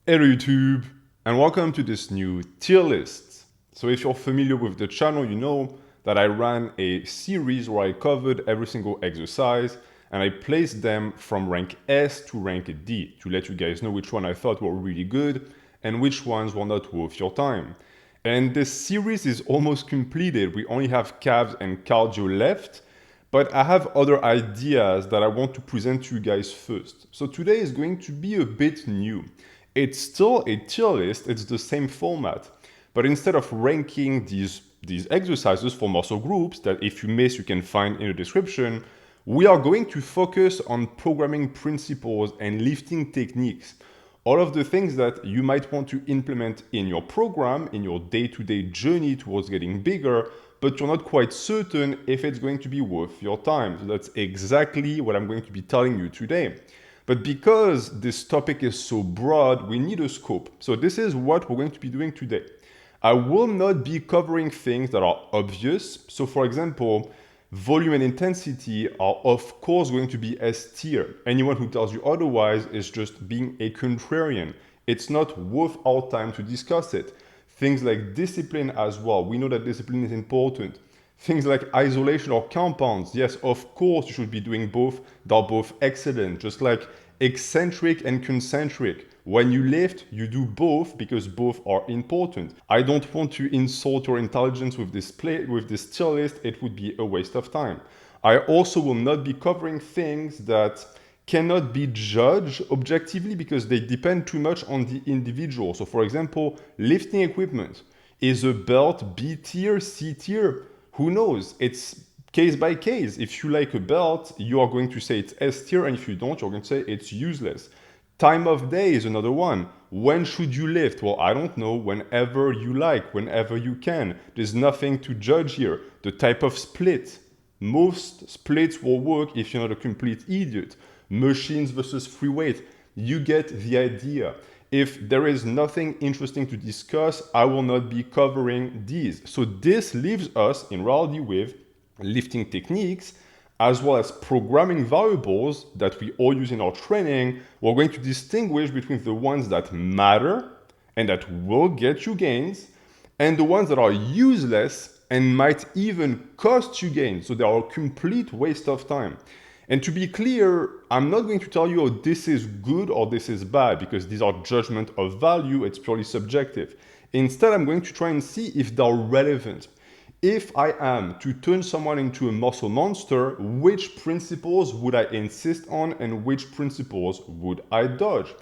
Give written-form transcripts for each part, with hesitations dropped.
Hello YouTube, and welcome to this new tier list. So if you're familiar with the channel, you know that I ran a series where I covered every single exercise and I placed them from rank S to rank D to let you guys know which one I thought were really good and which ones were not worth your time. And this series is almost completed. We only have calves and cardio left, but I have other ideas that I want to present to you guys first. So today is going to be a bit new. It's still a tier list, it's the same format, but instead of ranking these exercises for muscle groups that if you miss you can find in the description, we are going to focus on programming principles and lifting techniques. All of the things that you might want to implement in your program, in your day-to-day journey towards getting bigger, but you're not quite certain if it's going to be worth your time. So that's exactly what I'm going to be telling you today. But because this topic is so broad, we need a scope. So this is what we're going to be doing today. I will not be covering things that are obvious. So for example, volume and intensity are of course going to be S tier. Anyone who tells you otherwise is just being a contrarian. It's not worth our time to discuss it. Things like discipline as well. We know that discipline is important. Things like isolation or compounds, yes, of course you should be doing both. They're both excellent, just like eccentric and concentric. When you lift, you do both because both are important. I don't want to insult your intelligence with this tier list. It would be a waste of time. I also will not be covering things that cannot be judged objectively because they depend too much on the individual. So for example, lifting equipment. Is a belt B tier, C tier? Who knows? It's case by case. If you like a belt, you are going to say it's S tier, and if you don't, you're going to say it's useless. Time of day is another one. When should you lift? Well, I don't know. Whenever you like, whenever you can. There's nothing to judge here. The type of split. Most splits will work if you're not a complete idiot. Machines versus free weight. You get the idea. If there is nothing interesting to discuss, I will not be covering these. So this leaves us in reality with lifting techniques as well as programming variables that we all use in our training. We're going to distinguish between the ones that matter and that will get you gains and the ones that are useless and might even cost you gains. So they are a complete waste of time. And to be clear, I'm not going to tell you, oh, this is good or this is bad, because these are judgment of value, it's purely subjective. Instead, I'm going to try and see if they're relevant. If I am to turn someone into a muscle monster, which principles would I insist on and which principles would I dodge?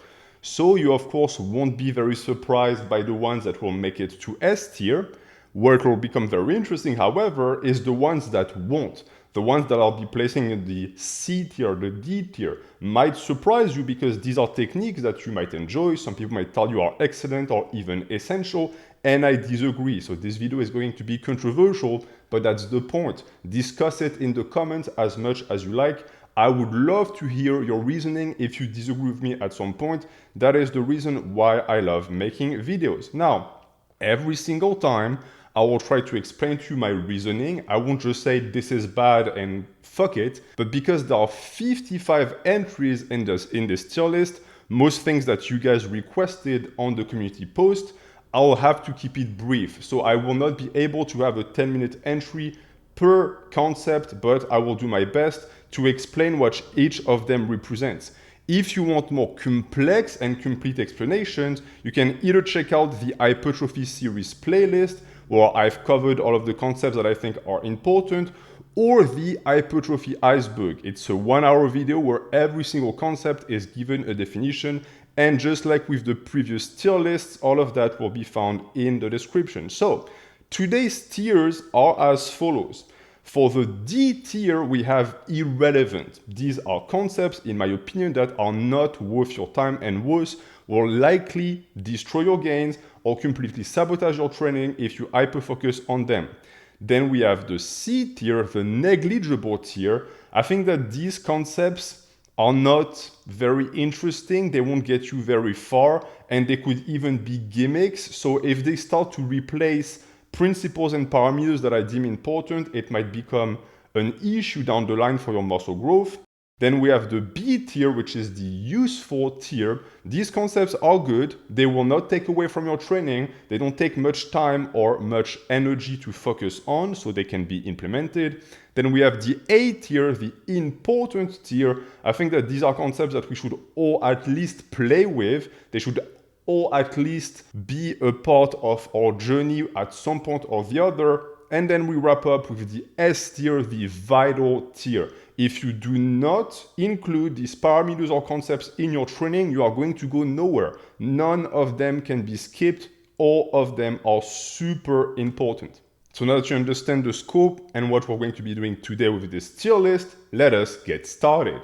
So you of course won't be very surprised by the ones that will make it to S tier. Where it will become very interesting, however, is the ones that won't. The ones that I'll be placing in the C tier, the D tier, might surprise you because these are techniques that you might enjoy. Some people might tell you are excellent or even essential, and I disagree. So this video is going to be controversial, but that's the point. Discuss it in the comments as much as you like. I would love to hear your reasoning if you disagree with me at some point. That is the reason why I love making videos. Now, every single time, I will try to explain to you my reasoning. I won't just say this is bad and fuck it, but because there are 55 entries in this tier list, most things that you guys requested on the community post, I'll have to keep it brief. So I will not be able to have a 10-minute entry per concept, but I will do my best to explain what each of them represents. If you want more complex and complete explanations, you can either check out the Hypertrophy series playlist, where I've covered all of the concepts that I think are important, or the Hypertrophy iceberg. It's a 1-hour video where every single concept is given a definition, and just like with the previous tier lists, all of that will be found in the description. So today's tiers are as follows. For the D tier, we have irrelevant. These are concepts, in my opinion, that are not worth your time and worse, will likely destroy your gains or completely sabotage your training if you hyper-focus on them. Then we have the C tier, the negligible tier. I think that these concepts are not very interesting. They won't get you very far, and they could even be gimmicks. So if they start to replace principles and parameters that I deem important, it might become an issue down the line for your muscle growth. Then we have the B tier, which is the useful tier. These concepts are good. They will not take away from your training. They don't take much time or much energy to focus on, so they can be implemented. Then we have the A tier, the important tier. I think that these are concepts that we should all at least play with. They should all at least be a part of our journey at some point or the other. And then we wrap up with the S tier, the vital tier. If you do not include these parameters or concepts in your training, you are going to go nowhere. None of them can be skipped. All of them are super important. So now that you understand the scope and what we're going to be doing today with this tier list, let us get started.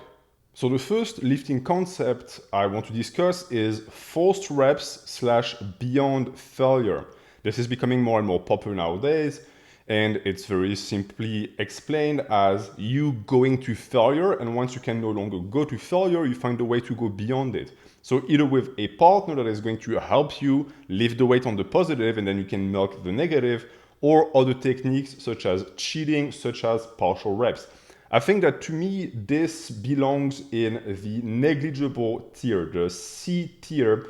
So the first lifting concept I want to discuss is forced reps / beyond failure. This is becoming more and more popular nowadays. And it's very simply explained as you going to failure, and once you can no longer go to failure, you find a way to go beyond it. So either with a partner that is going to help you lift the weight on the positive and then you can milk the negative, or other techniques such as cheating, such as partial reps. I think that to me, this belongs in the negligible tier, the C tier,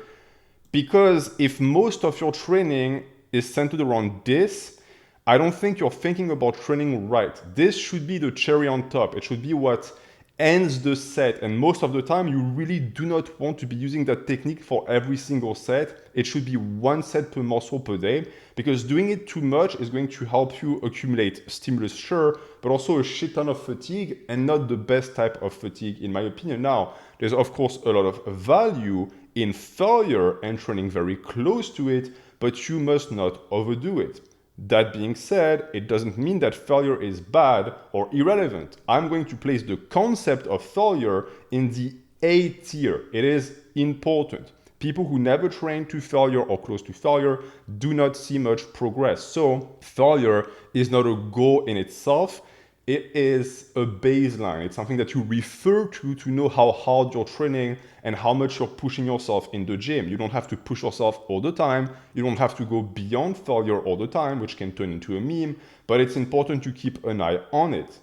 because if most of your training is centered around this, I don't think you're thinking about training right. This should be the cherry on top. It should be what ends the set. And most of the time, you really do not want to be using that technique for every single set. It should be one set per muscle per day, because doing it too much is going to help you accumulate stimulus, sure, but also a shit ton of fatigue, and not the best type of fatigue, in my opinion. Now, there's of course a lot of value in failure and training very close to it, but you must not overdo it. That being said, it doesn't mean that failure is bad or irrelevant. I'm going to place the concept of failure in the A tier. It is important. People who never train to failure or close to failure do not see much progress. So failure is not a goal in itself. It is a baseline. It's something that you refer to know how hard you're training and how much you're pushing yourself in the gym. You don't have to push yourself all the time. You don't have to go beyond failure all the time, which can turn into a meme, but it's important to keep an eye on it.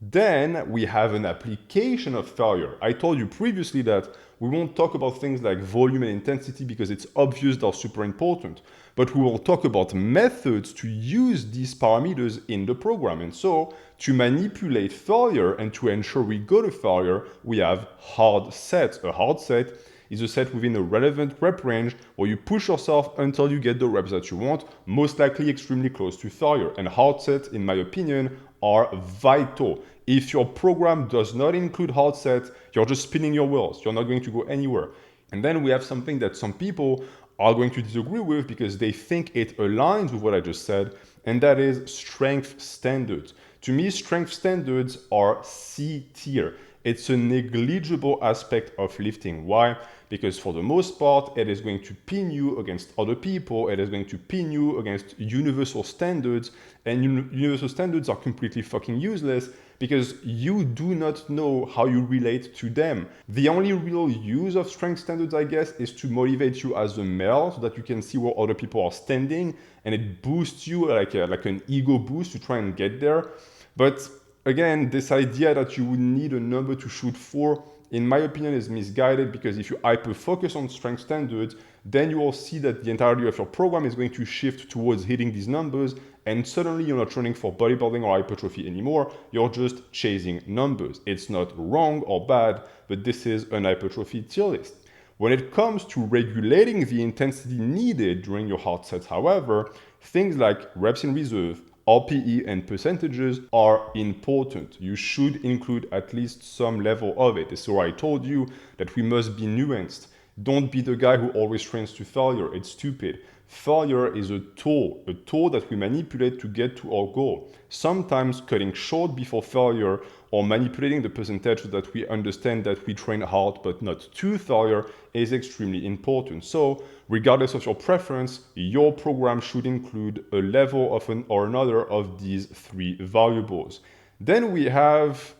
Then we have an application of failure. I told you previously that we won't talk about things like volume and intensity because it's obvious they're super important, but we will talk about methods to use these parameters in the program. And so to manipulate failure and to ensure we go to failure, we have hard sets. A hard set is a set within a relevant rep range where you push yourself until you get the reps that you want, most likely extremely close to failure. And hard sets, in my opinion, are vital. If your program does not include hard sets, you're just spinning your wheels. You're not going to go anywhere. And then we have something that some people are going to disagree with because they think it aligns with what I just said, and that is strength standards. To me, strength standards are C tier. It's a negligible aspect of lifting. Why? Because for the most part, it is going to pin you against other people. It is going to pin you against universal standards. And universal standards are completely fucking useless because you do not know how you relate to them. The only real use of strength standards, I guess, is to motivate you as a male so that you can see where other people are standing, and it boosts you like an ego boost to try and get there. But again, this idea that you would need a number to shoot for, in my opinion, is misguided, because if you hyper-focus on strength standards, then you will see that the entirety of your program is going to shift towards hitting these numbers, and suddenly you're not training for bodybuilding or hypertrophy anymore, you're just chasing numbers. It's not wrong or bad, but this is an hypertrophy tier list. When it comes to regulating the intensity needed during your hard sets, however, things like reps in reserve, RPE and percentages are important. You should include at least some level of it. So I told you that we must be nuanced. Don't be the guy who always trains to failure. It's stupid. Failure is a tool that we manipulate to get to our goal. Sometimes cutting short before failure or manipulating the percentage so that we understand that we train hard but not to failure is extremely important. So regardless of your preference, your program should include a level of an or another of these three variables. Then we have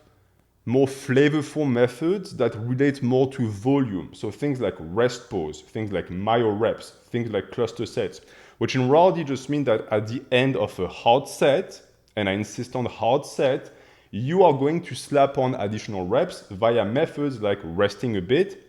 more flavorful methods that relate more to volume. So things like rest pause, things like myo reps, things like cluster sets, which in reality just mean that at the end of a hard set, and I insist on hard set, you are going to slap on additional reps via methods like resting a bit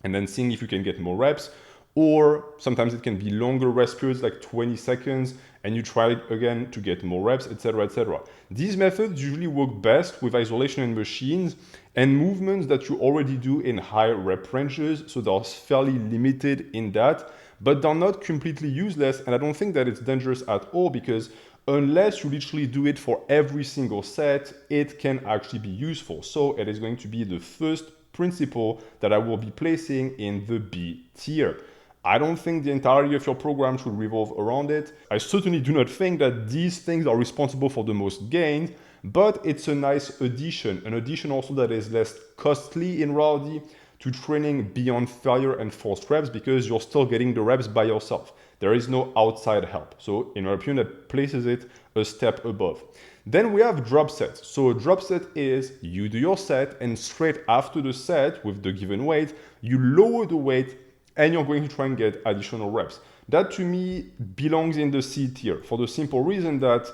and then seeing if you can get more reps, or sometimes it can be longer rest periods like 20 seconds and you try it again to get more reps, etc., etc. These methods usually work best with isolation in machines and movements that you already do in high rep ranges, so they're fairly limited in that, but they're not completely useless, and I don't think that it's dangerous at all, because unless you literally do it for every single set, it can actually be useful. So it is going to be the first principle that I will be placing in the B tier. I don't think the entirety of your program should revolve around it. I certainly do not think that these things are responsible for the most gains, but it's a nice addition, an addition also that is less costly in reality to training beyond failure and forced reps, because you're still getting the reps by yourself. There is no outside help. So in my opinion, that places it a step above. Then we have drop sets. So a drop set is you do your set, and straight after the set with the given weight, you lower the weight and you're going to try and get additional reps. That to me belongs in the C tier for the simple reason that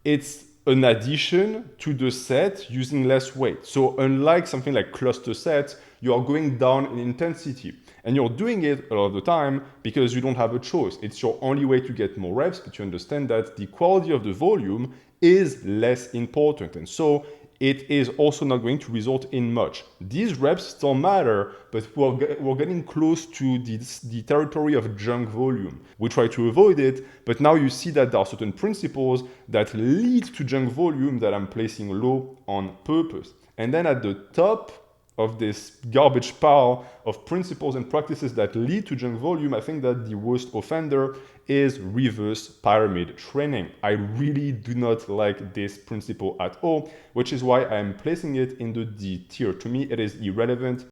it's an addition to the set using less weight. So unlike something like cluster sets, you are going down in intensity, and you're doing it a lot of the time because you don't have a choice. It's your only way to get more reps, but you understand that the quality of the volume is less important, and so it is also not going to result in much. These reps still matter, but we're getting close to the territory of junk volume. We try to avoid it, but now you see that there are certain principles that lead to junk volume that I'm placing low on purpose. And then at the top of this garbage pile of principles and practices that lead to junk volume, I think that the worst offender is reverse pyramid training. I really do not like this principle at all, which is why I'm placing it in the D tier. To me, it is irrelevant,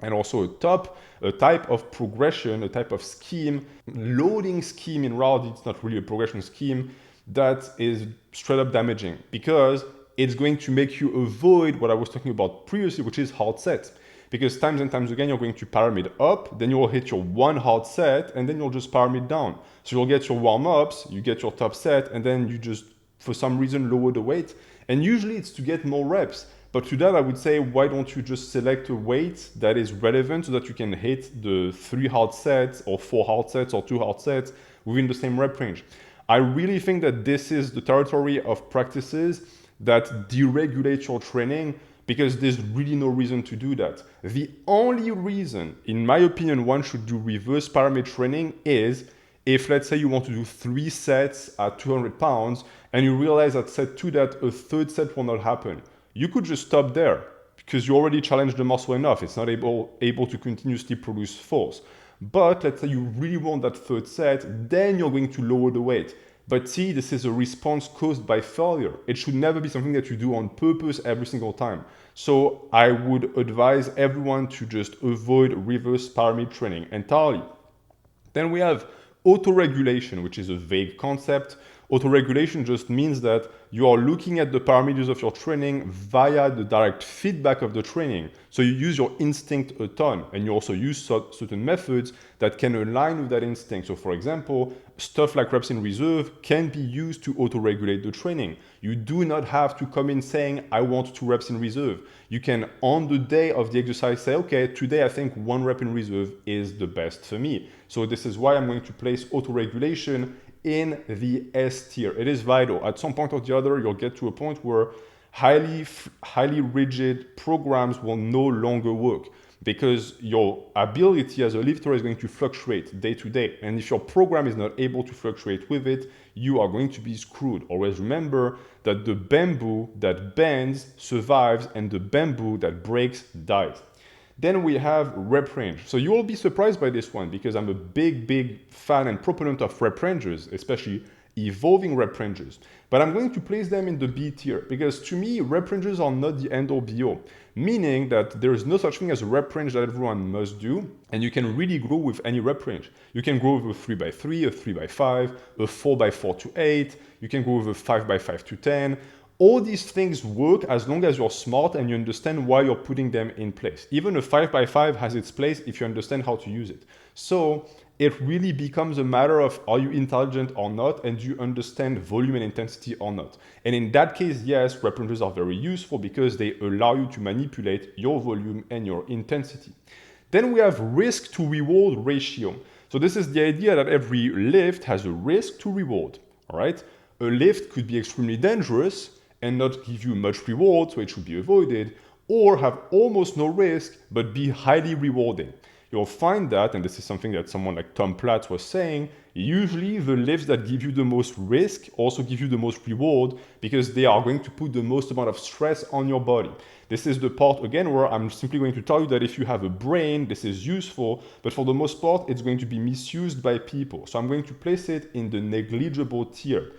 and also a type of progression, a type of scheme, loading scheme in reality. It's not really a progression scheme, that is straight up damaging, because it's going to make you avoid what I was talking about previously, which is hard sets. Because times and times again, you're going to pyramid up, then you'll hit your one hard set, and then you'll just pyramid down. So you'll get your warm-ups, you get your top set, and then you just, for some reason, lower the weight. And usually it's to get more reps. But to that, I would say, why don't you just select a weight that is relevant so that you can hit the 3 hard sets, or 4 hard sets, or 2 hard sets within the same rep range. I really think that this is the territory of practices that deregulate your training, because there's really no reason to do that. The only reason, in my opinion, one should do reverse pyramid training is if, let's say, you want to do 3 sets at 200 pounds and you realize at set 2 that a third set will not happen. You could just stop there because you already challenged the muscle enough. It's not able to continuously produce force. But let's say you really want that third set, then you're going to lower the weight. But see, this is a response caused by failure. It should never be something that you do on purpose every single time. So I would advise everyone to just avoid reverse pyramid training entirely. Then we have autoregulation, which is a vague concept. Autoregulation just means that you are looking at the parameters of your training via the direct feedback of the training. So you use your instinct a ton, and you also use certain methods that can align with that instinct. So for example, stuff like reps in reserve can be used to auto-regulate the training. You do not have to come in saying, I want 2 reps in reserve. You can, on the day of the exercise, say, okay, today I think 1 rep in reserve is the best for me. So this is why I'm going to place auto-regulation in the S tier. It is vital. At some point or the other, you'll get to a point where highly rigid programs will no longer work, because your ability as a lifter is going to fluctuate day to day. And if your program is not able to fluctuate with it, you are going to be screwed. Always remember that the bamboo that bends survives, and the bamboo that breaks dies. Then we have rep range. So you will be surprised by this one, because I'm a big fan and proponent of rep ranges, especially evolving rep ranges. But I'm going to place them in the B tier, because to me, rep ranges are not the end all be all. Meaning that there is no such thing as a rep range that everyone must do, and you can really grow with any rep range. You can grow with a 3x3, a 3x5, a 4x4 to 8, you can go with a 5x5 to 10. All these things work as long as you're smart and you understand why you're putting them in place. Even a 5x5 has its place if you understand how to use it. So it really becomes a matter of are you intelligent or not, and do you understand volume and intensity or not. And in that case, yes, rep ranges are very useful because they allow you to manipulate your volume and your intensity. Then we have risk to reward ratio. So this is the idea that every lift has a risk to reward, all right? A lift could be extremely dangerous and not give you much reward, so it should be avoided, or have almost no risk, but be highly rewarding. You'll find that, and this is something that someone like Tom Platz was saying, usually the lifts that give you the most risk also give you the most reward because they are going to put the most amount of stress on your body. This is the part, again, where I'm simply going to tell you that if you have a brain, this is useful, but for the most part, it's going to be misused by people. So I'm going to place it in the negligible tier.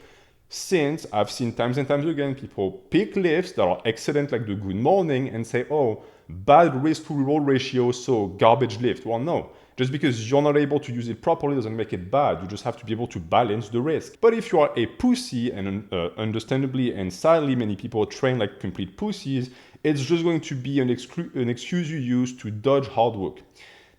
Since I've seen times and times again, people pick lifts that are excellent, like the good morning, and say, oh, bad risk to reward ratio, so garbage lift. Well, no. Just because you're not able to use it properly doesn't make it bad. You just have to be able to balance the risk. But if you are a pussy, and understandably and sadly many people train like complete pussies, it's just going to be an excuse you use to dodge hard work.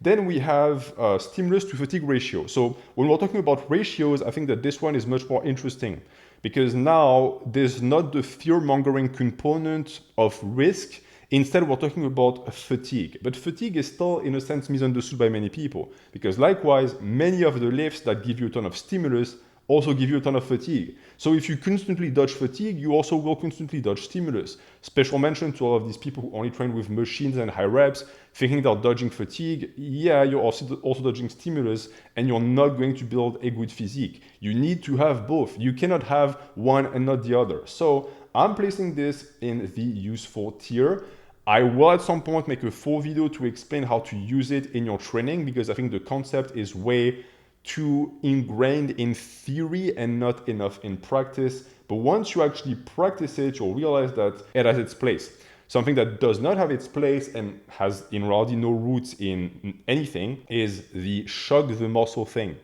Then we have stimulus to fatigue ratio. So when we're talking about ratios, I think that this one is much more interesting because now there's not the fear-mongering component of risk. Instead, we're talking about fatigue. But fatigue is still, in a sense, misunderstood by many people because likewise, many of the lifts that give you a ton of stimulus also give you a ton of fatigue. So if you constantly dodge fatigue, you also will constantly dodge stimulus. Special mention to all of these people who only train with machines and high reps, thinking they're dodging fatigue. Yeah, you're also dodging stimulus, and you're not going to build a good physique. You need to have both. You cannot have one and not the other. So I'm placing this in the useful tier. I will at some point make a full video to explain how to use it in your training because I think the concept is way too ingrained in theory and not enough in practice. But once you actually practice it, you'll realize that it has its place. Something that does not have its place and has in reality no roots in anything is the shock the muscle thing.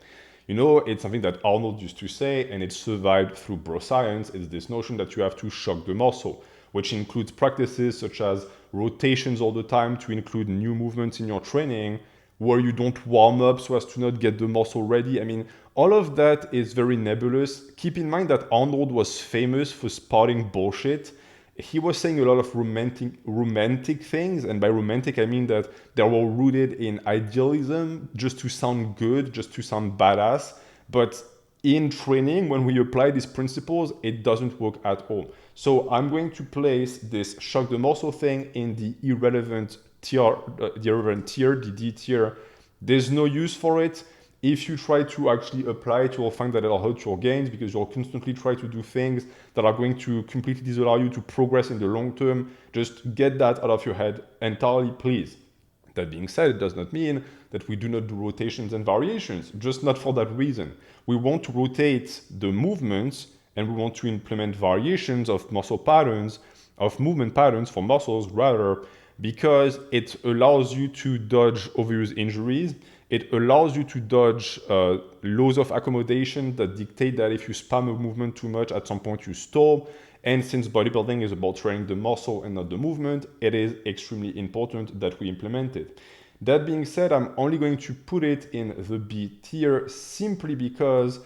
You know, it's something that Arnold used to say, and it survived through bro science. It's this notion that you have to shock the muscle, which includes practices such as rotations all the time to include new movements in your training, where you don't warm up so as to not get the muscle ready. I mean, all of that is very nebulous. Keep in mind that Arnold was famous for spouting bullshit. He was saying a lot of romantic things, and by romantic I mean that they were rooted in idealism just to sound good, just to sound badass. But in training, when we apply these principles, it doesn't work at all. So I'm going to place this shock the muscle thing in the irrelevant tier, the D tier. There's no use for it. If you try to actually apply it, you'll find that it'll hurt your gains because you'll constantly try to do things that are going to completely disallow you to progress in the long term. Just get that out of your head entirely, please. That being said, it does not mean that we do not do rotations and variations, just not for that reason. We want to rotate the movements and we want to implement variations of muscle patterns, of movement patterns for muscles rather, because it allows you to dodge overuse injuries. It allows you to dodge laws of accommodation that dictate that if you spam a movement too much, at some point you stall. And since bodybuilding is about training the muscle and not the movement, it is extremely important that we implement it. That being said, I'm only going to put it in the B tier simply because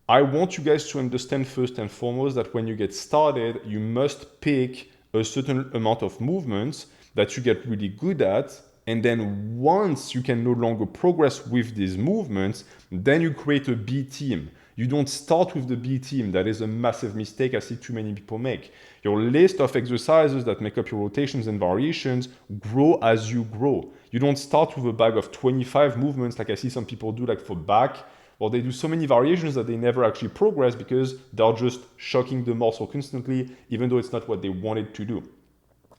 I want you guys to understand first and foremost that when you get started, you must pick a certain amount of movements that you get really good at. And then once you can no longer progress with these movements, then you create a B team. You don't start with the B team. That is a massive mistake I see too many people make. Your list of exercises that make up your rotations and variations grow as you grow. You don't start with a bag of 25 movements like I see some people do, like for back. Well, they do so many variations that they never actually progress because they're just shocking the muscle constantly, even though it's not what they wanted to do.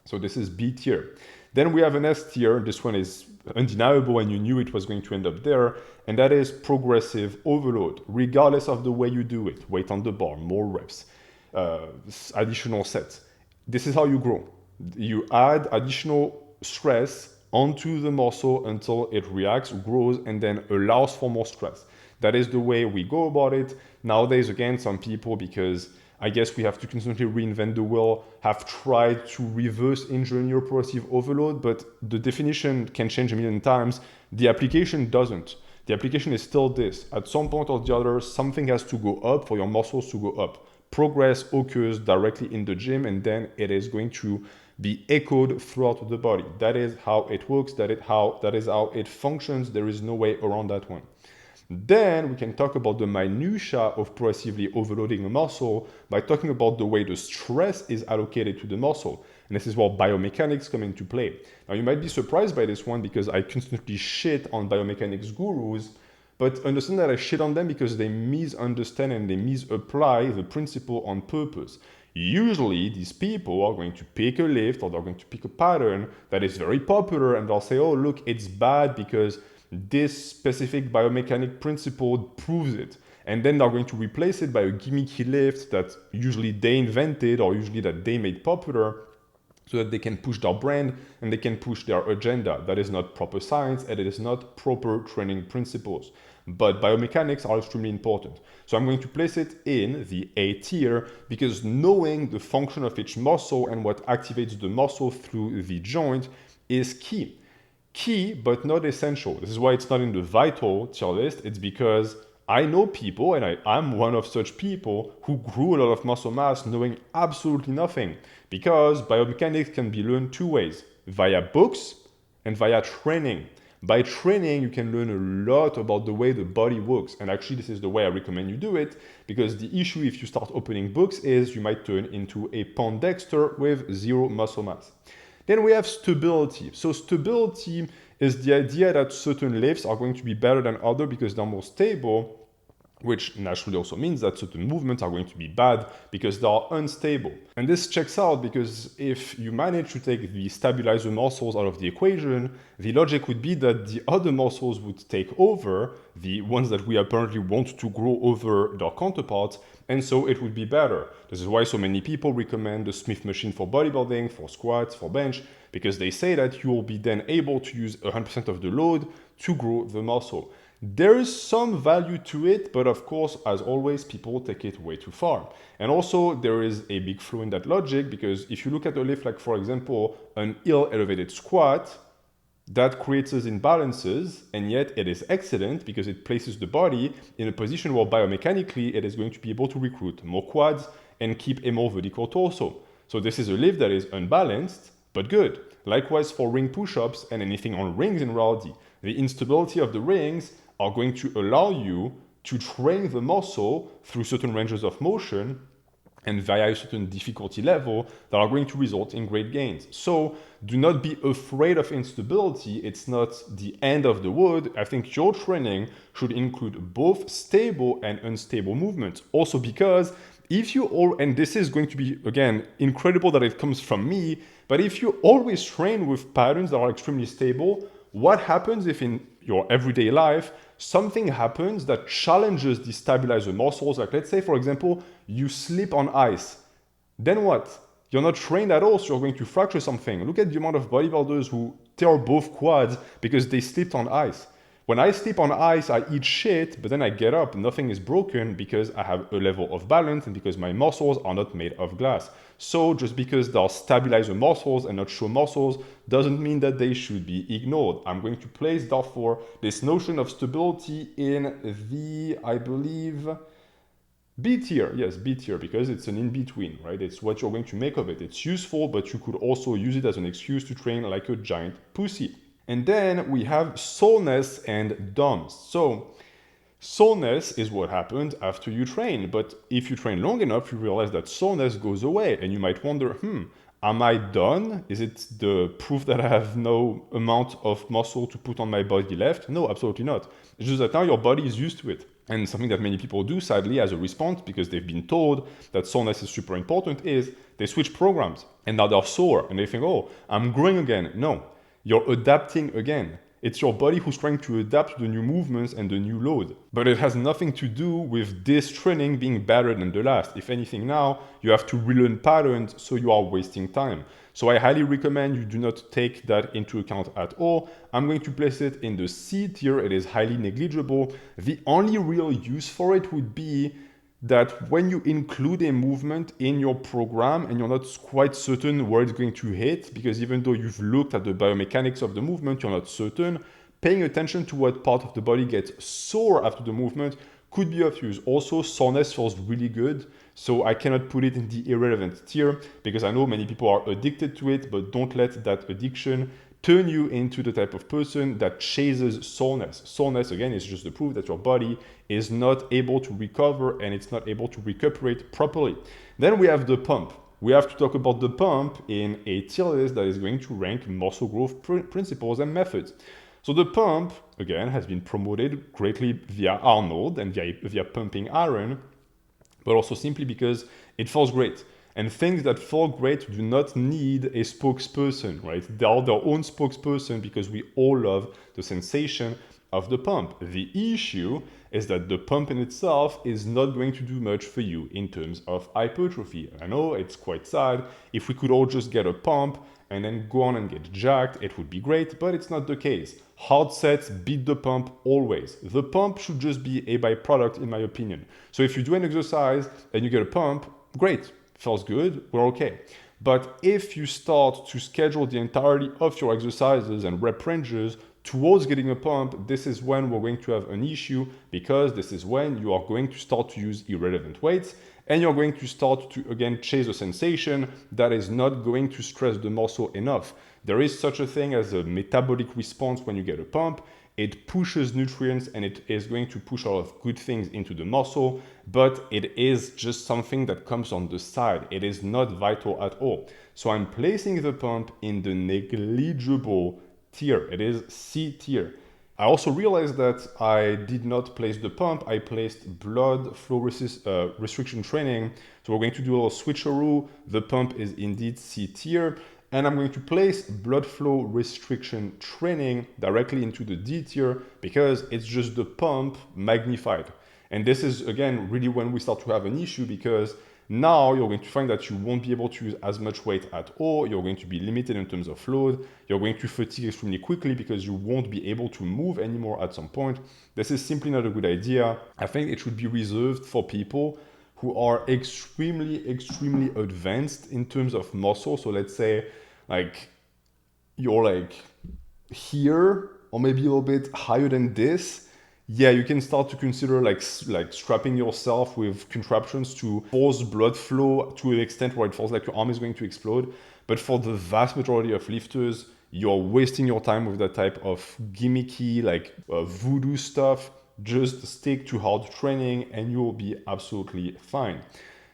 So this is B tier. Then we have an S tier. This one is undeniable and you knew it was going to end up there. And that is progressive overload, regardless of the way you do it. Weight on the bar, more reps, additional sets. This is how you grow. You add additional stress onto the muscle until it reacts, grows, and then allows for more stress. That is the way we go about it. Nowadays, again, some people, because I guess we have to constantly reinvent the wheel, have tried to reverse engineer progressive overload, but the definition can change a million times. The application doesn't. The application is still this. At some point or the other, something has to go up for your muscles to go up. Progress occurs directly in the gym, and then it is going to be echoed throughout the body. That is how it works. That is how it functions. There is no way around that one. Then we can talk about the minutiae of progressively overloading a muscle by talking about the way the stress is allocated to the muscle. And this is where biomechanics come into play. Now you might be surprised by this one because I constantly shit on biomechanics gurus, but understand that I shit on them because they misunderstand and they misapply the principle on purpose. Usually these people are going to pick a lift or they're going to pick a pattern that is very popular and they'll say, oh, look, it's bad because this specific biomechanic principle proves it. And then they're going to replace it by a gimmicky lift that usually they invented or usually that they made popular so that they can push their brand and they can push their agenda. That is not proper science and it is not proper training principles. But biomechanics are extremely important. So I'm going to place it in the A tier because knowing the function of each muscle and what activates the muscle through the joint is key. Key, but not essential. This is why it's not in the vital tier list. It's because I know people, and I'm one of such people, who grew a lot of muscle mass knowing absolutely nothing. Because biomechanics can be learned two ways, via books and via training. By training, you can learn a lot about the way the body works. And actually, this is the way I recommend you do it, because the issue if you start opening books is you might turn into a Poindexter with zero muscle mass. Then we have stability. So stability is the idea that certain lifts are going to be better than others because they're more stable, which naturally also means that certain movements are going to be bad because they are unstable. And this checks out because if you manage to take the stabilizer muscles out of the equation, the logic would be that the other muscles would take over, the ones that we apparently want to grow over their counterparts, and so it would be better. This is why so many people recommend the Smith machine for bodybuilding, for squats, for bench, because they say that you will be then able to use 100% of the load to grow the muscle. There is some value to it, but of course, as always, people take it way too far. And also, there is a big flaw in that logic because if you look at a lift like, for example, an ill elevated squat, that creates those imbalances, and yet it is excellent because it places the body in a position where biomechanically it is going to be able to recruit more quads and keep a more vertical torso. So this is a lift that is unbalanced, but good. Likewise for ring push-ups and anything on rings in reality. The instability of the rings are going to allow you to train the muscle through certain ranges of motion and via a certain difficulty level that are going to result in great gains. So do not be afraid of instability. It's not the end of the world. I think your training should include both stable and unstable movements. Also because if you and this is going to be, again, incredible that it comes from me, but if you always train with patterns that are extremely stable, what happens if in your everyday life, something happens that challenges the stabilizer muscles? Like let's say, for example, you slip on ice. Then what? You're not trained at all, so you're going to fracture something. Look at the amount of bodybuilders who tear both quads because they slipped on ice. When I slip on ice, I eat shit, but then I get up, nothing is broken because I have a level of balance and because my muscles are not made of glass. So just because they are stabilizer muscles and not show muscles doesn't mean that they should be ignored. I'm going to place, therefore, this notion of stability in the, I believe, B tier. Yes, B tier, because it's an in-between, right? It's what you're going to make of it. It's useful, but you could also use it as an excuse to train like a giant pussy. And then we have soreness and DOMS. So soreness is what happens after you train. But if you train long enough, you realize that soreness goes away. And you might wonder, am I done? Is it the proof that I have no amount of muscle to put on my body left? No, absolutely not. It's just that now your body is used to it. And something that many people do, sadly, as a response, because they've been told that soreness is super important, is they switch programs. And now they're sore. And they think, oh, I'm growing again. No. You're adapting again. It's your body who's trying to adapt to the new movements and the new load. But it has nothing to do with this training being better than the last. If anything now, you have to relearn patterns, so you are wasting time. So I highly recommend you do not take that into account at all. I'm going to place it in the C tier. It is highly negligible. The only real use for it would be that when you include a movement in your program and you're not quite certain where it's going to hit, because even though you've looked at the biomechanics of the movement, you're not certain, paying attention to what part of the body gets sore after the movement could be of use. Also, soreness feels really good, so I cannot put it in the irrelevant tier because I know many people are addicted to it, but don't let that addiction turn you into the type of person that chases soreness. Soreness, again, is just the proof that your body is not able to recover and it's not able to recuperate properly. Then we have the pump. We have to talk about the pump in a tier list that is going to rank muscle growth principles and methods. So the pump, again, has been promoted greatly via Arnold and via pumping iron, but also simply because it feels great. And things that feel great do not need a spokesperson, right? They are their own spokesperson because we all love the sensation of the pump. The issue is that the pump in itself is not going to do much for you in terms of hypertrophy. I know it's quite sad. If we could all just get a pump and then go on and get jacked, it would be great, but it's not the case. Hard sets beat the pump always. The pump should just be a byproduct, in my opinion. So if you do an exercise and you get a pump, great. Feels good, we're okay. But if you start to schedule the entirety of your exercises and rep ranges towards getting a pump, this is when we're going to have an issue because this is when you are going to start to use irrelevant weights and you're going to start to, again, chase a sensation that is not going to stress the muscle enough. There is such a thing as a metabolic response when you get a pump. It pushes nutrients and it is going to push a lot of good things into the muscle, but it is just something that comes on the side. It is not vital at all. So I'm placing the pump in the negligible tier. It is C tier. I also realized that I did not place the pump. I placed blood flow restriction training. So we're going to do a little switcheroo. The pump is indeed C tier. And I'm going to place blood flow restriction training directly into the D tier because it's just the pump magnified. And this is, again, really when we start to have an issue because now you're going to find that you won't be able to use as much weight at all. You're going to be limited in terms of load. You're going to fatigue extremely quickly because you won't be able to move anymore at some point. This is simply not a good idea. I think it should be reserved for people who are extremely advanced in terms of muscle. So let's say like you're like here or maybe a little bit higher than this. Yeah, you can start to consider like strapping yourself with contraptions to force blood flow to an extent where it feels like your arm is going to explode. But for the vast majority of lifters, you're wasting your time with that type of gimmicky voodoo stuff. Just stick to hard training and you'll be absolutely fine.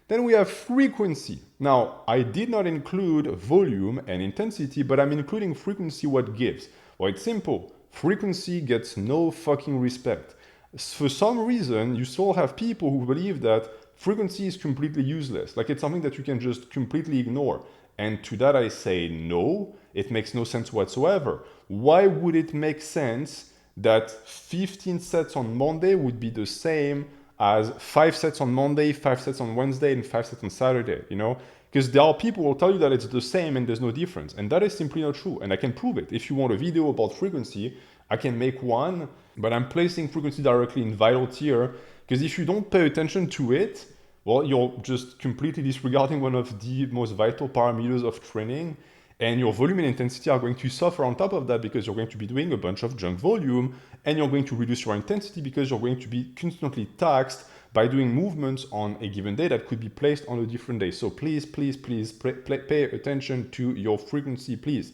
Then we have frequency. Now, I did not include volume and intensity, but I'm including frequency what gives. Well, it's simple. Frequency gets no fucking respect. For some reason, you still have people who believe that frequency is completely useless. Like it's something that you can just completely ignore. And to that I say no, it makes no sense whatsoever. Why would it make sense that 15 sets on Monday would be the same as 5 sets on Monday, 5 sets on Wednesday, and 5 sets on Saturday, you know? Because there are people who will tell you that it's the same and there's no difference. And that is simply not true. And I can prove it. If you want a video about frequency, I can make one, but I'm placing frequency directly in vital tier. Because if you don't pay attention to it, well, you're just completely disregarding one of the most vital parameters of training. And your volume and intensity are going to suffer on top of that because you're going to be doing a bunch of junk volume and you're going to reduce your intensity because you're going to be constantly taxed by doing movements on a given day that could be placed on a different day. So please pay attention to your frequency, please.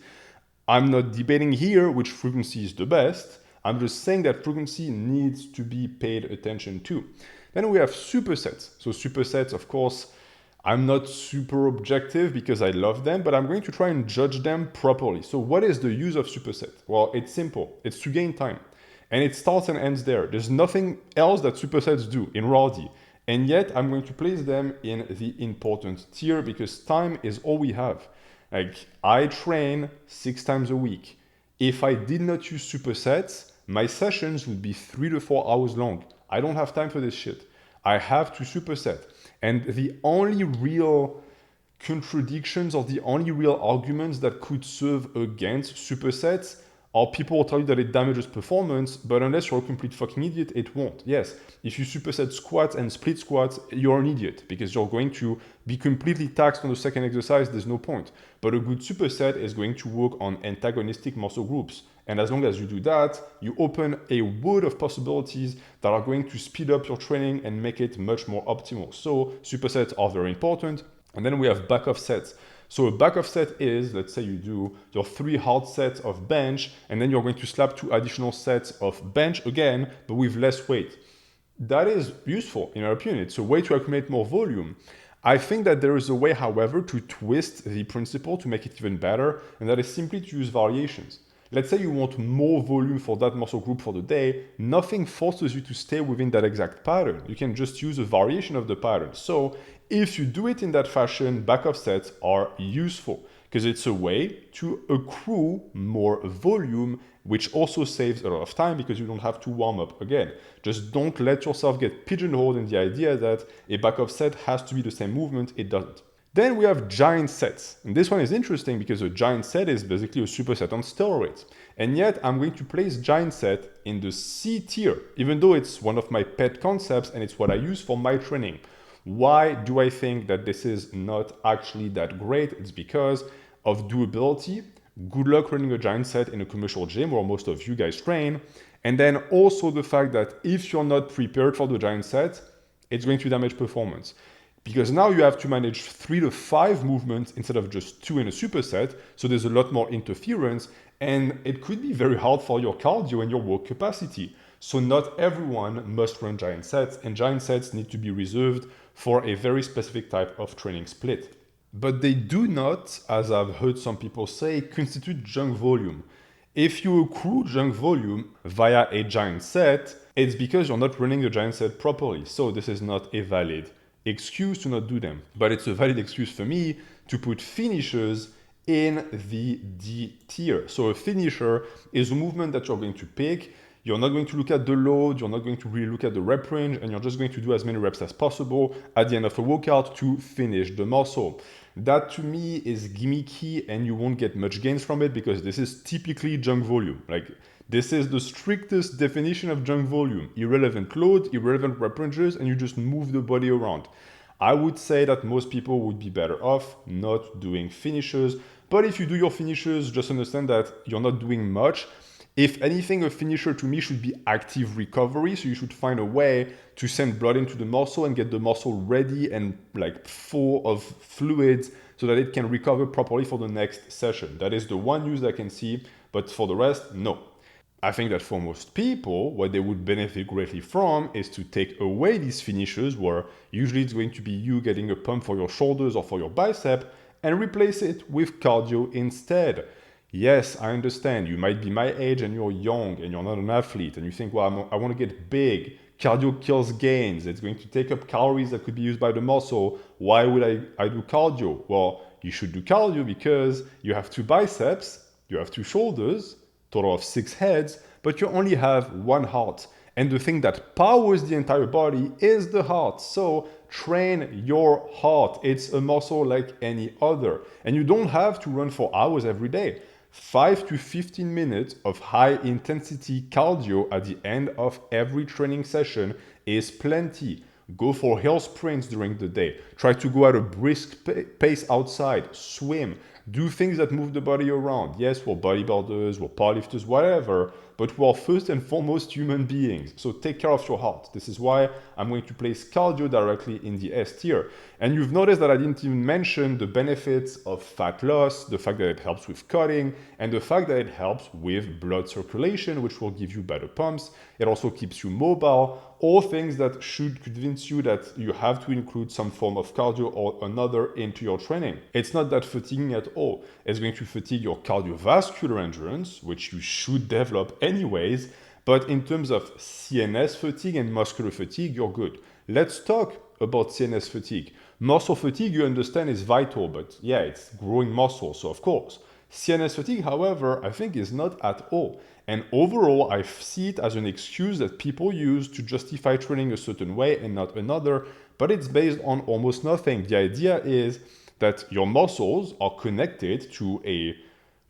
I'm not debating here which frequency is the best. I'm just saying that frequency needs to be paid attention to. Then we have supersets. So supersets, of course, I'm not super objective because I love them, but I'm going to try and judge them properly. So what is the use of superset? Well, it's simple. It's to gain time. And it starts and ends there. There's nothing else that supersets do in RAW-D. And yet I'm going to place them in the important tier because time is all we have. Like I train 6 times a week. If I did not use supersets, my sessions would be 3 to 4 hours long. I don't have time for this shit. I have to superset. And the only real contradictions or the only real arguments that could serve against supersets Or people will tell you that it damages performance, but unless you're a complete fucking idiot, it won't. Yes, if you superset squats and split squats, you're an idiot because you're going to be completely taxed on the second exercise. There's no point. But a good superset is going to work on antagonistic muscle groups. And as long as you do that, you open a world of possibilities that are going to speed up your training and make it much more optimal. So supersets are very important. And then we have back-off sets. So a back-off set is, let's say you do your 3 hard sets of bench, and then you're going to slap 2 additional sets of bench again, but with less weight. That is useful, in our opinion. It's a way to accumulate more volume. I think that there is a way, however, to twist the principle to make it even better, and that is simply to use variations. Let's say you want more volume for that muscle group for the day, nothing forces you to stay within that exact pattern. You can just use a variation of the pattern. So if you do it in that fashion, back-off sets are useful because it's a way to accrue more volume, which also saves a lot of time because you don't have to warm up again. Just don't let yourself get pigeonholed in the idea that a back-off set has to be the same movement. It doesn't. Then we have giant sets. And this one is interesting because a giant set is basically a superset on steroids. And yet I'm going to place giant set in the C tier, even though it's one of my pet concepts and it's what I use for my training. Why do I think that this is not actually that great? It's because of doability. Good luck running a giant set in a commercial gym where most of you guys train. And then also the fact that if you're not prepared for the giant set, it's going to damage performance. Because now you have to manage 3 to 5 movements instead of just 2 in a superset. So there's a lot more interference and it could be very hard for your cardio and your work capacity. So not everyone must run giant sets, and giant sets need to be reserved for a very specific type of training split. But they do not, as I've heard some people say, constitute junk volume. If you accrue junk volume via a giant set, it's because you're not running the giant set properly. So this is not a valid excuse to not do them. But it's a valid excuse for me to put finishers in the D tier. So a finisher is a movement that you're going to pick. You're not going to look at the load, you're not going to really look at the rep range, and you're just going to do as many reps as possible at the end of a workout to finish the muscle. That to me is gimmicky and you won't get much gains from it because this is typically junk volume. Like this is the strictest definition of junk volume. Irrelevant load, irrelevant rep ranges, and you just move the body around. I would say that most people would be better off not doing finishers. But if you do your finishers, just understand that you're not doing much. If anything, a finisher to me should be active recovery. So you should find a way to send blood into the muscle and get the muscle ready and like full of fluids so that it can recover properly for the next session. That is the one use I can see, but for the rest, no. I think that for most people, what they would benefit greatly from is to take away these finishers where usually it's going to be you getting a pump for your shoulders or for your bicep and replace it with cardio instead. Yes, I understand. You might be my age and you're young and you're not an athlete and you think, well, I want to get big. Cardio kills gains. It's going to take up calories that could be used by the muscle. Why would I do cardio? Well, you should do cardio because you have 2 biceps, you have 2 shoulders, total of 6 heads, but you only have 1 heart. And the thing that powers the entire body is the heart. So train your heart. It's a muscle like any other. And you don't have to run for hours every day. 5 to 15 minutes of high intensity cardio at the end of every training session is plenty. Go for hill sprints during the day. Try to go at a brisk pace outside. Swim. Do things that move the body around. Yes, we're bodybuilders, we're powerlifters, whatever, but we're first and foremost human beings. So take care of your heart. This is why I'm going to place cardio directly in the S tier. And you've noticed that I didn't even mention the benefits of fat loss, the fact that it helps with cutting, and the fact that it helps with blood circulation, which will give you better pumps. It also keeps you mobile. All things that should convince you that you have to include some form of cardio or another into your training. It's not that fatiguing at all. It's going to fatigue your cardiovascular endurance, which you should develop anyways, but in terms of CNS fatigue and muscular fatigue, you're good. Let's talk about CNS fatigue. Muscle fatigue, you understand, is vital, but yeah, it's growing muscle, so of course. CNS fatigue, however, I think is not at all. And overall, I see it as an excuse that people use to justify training a certain way and not another, but it's based on almost nothing. The idea is that your muscles are connected to a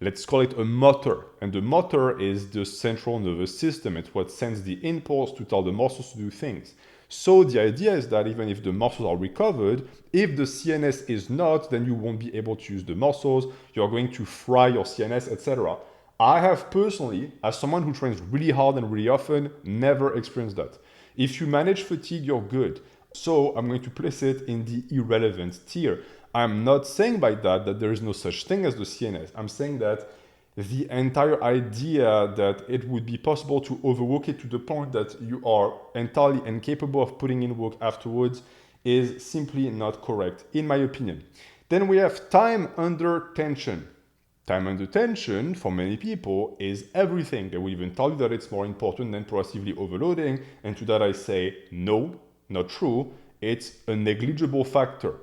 let's call it a motor. And the motor is the central nervous system. It's what sends the impulse to tell the muscles to do things. So the idea is that even if the muscles are recovered, if the CNS is not, then you won't be able to use the muscles. You're going to fry your CNS, etc. I have personally, as someone who trains really hard and really often, never experienced that. If you manage fatigue, you're good. So I'm going to place it in the irrelevant tier. I'm not saying by that there is no such thing as the CNS. I'm saying that the entire idea that it would be possible to overwork it to the point that you are entirely incapable of putting in work afterwards is simply not correct, in my opinion. Then we have time under tension. Time under tension, for many people, is everything. They will even tell you that it's more important than progressively overloading, and to that I say, no, not true. It's a negligible factor.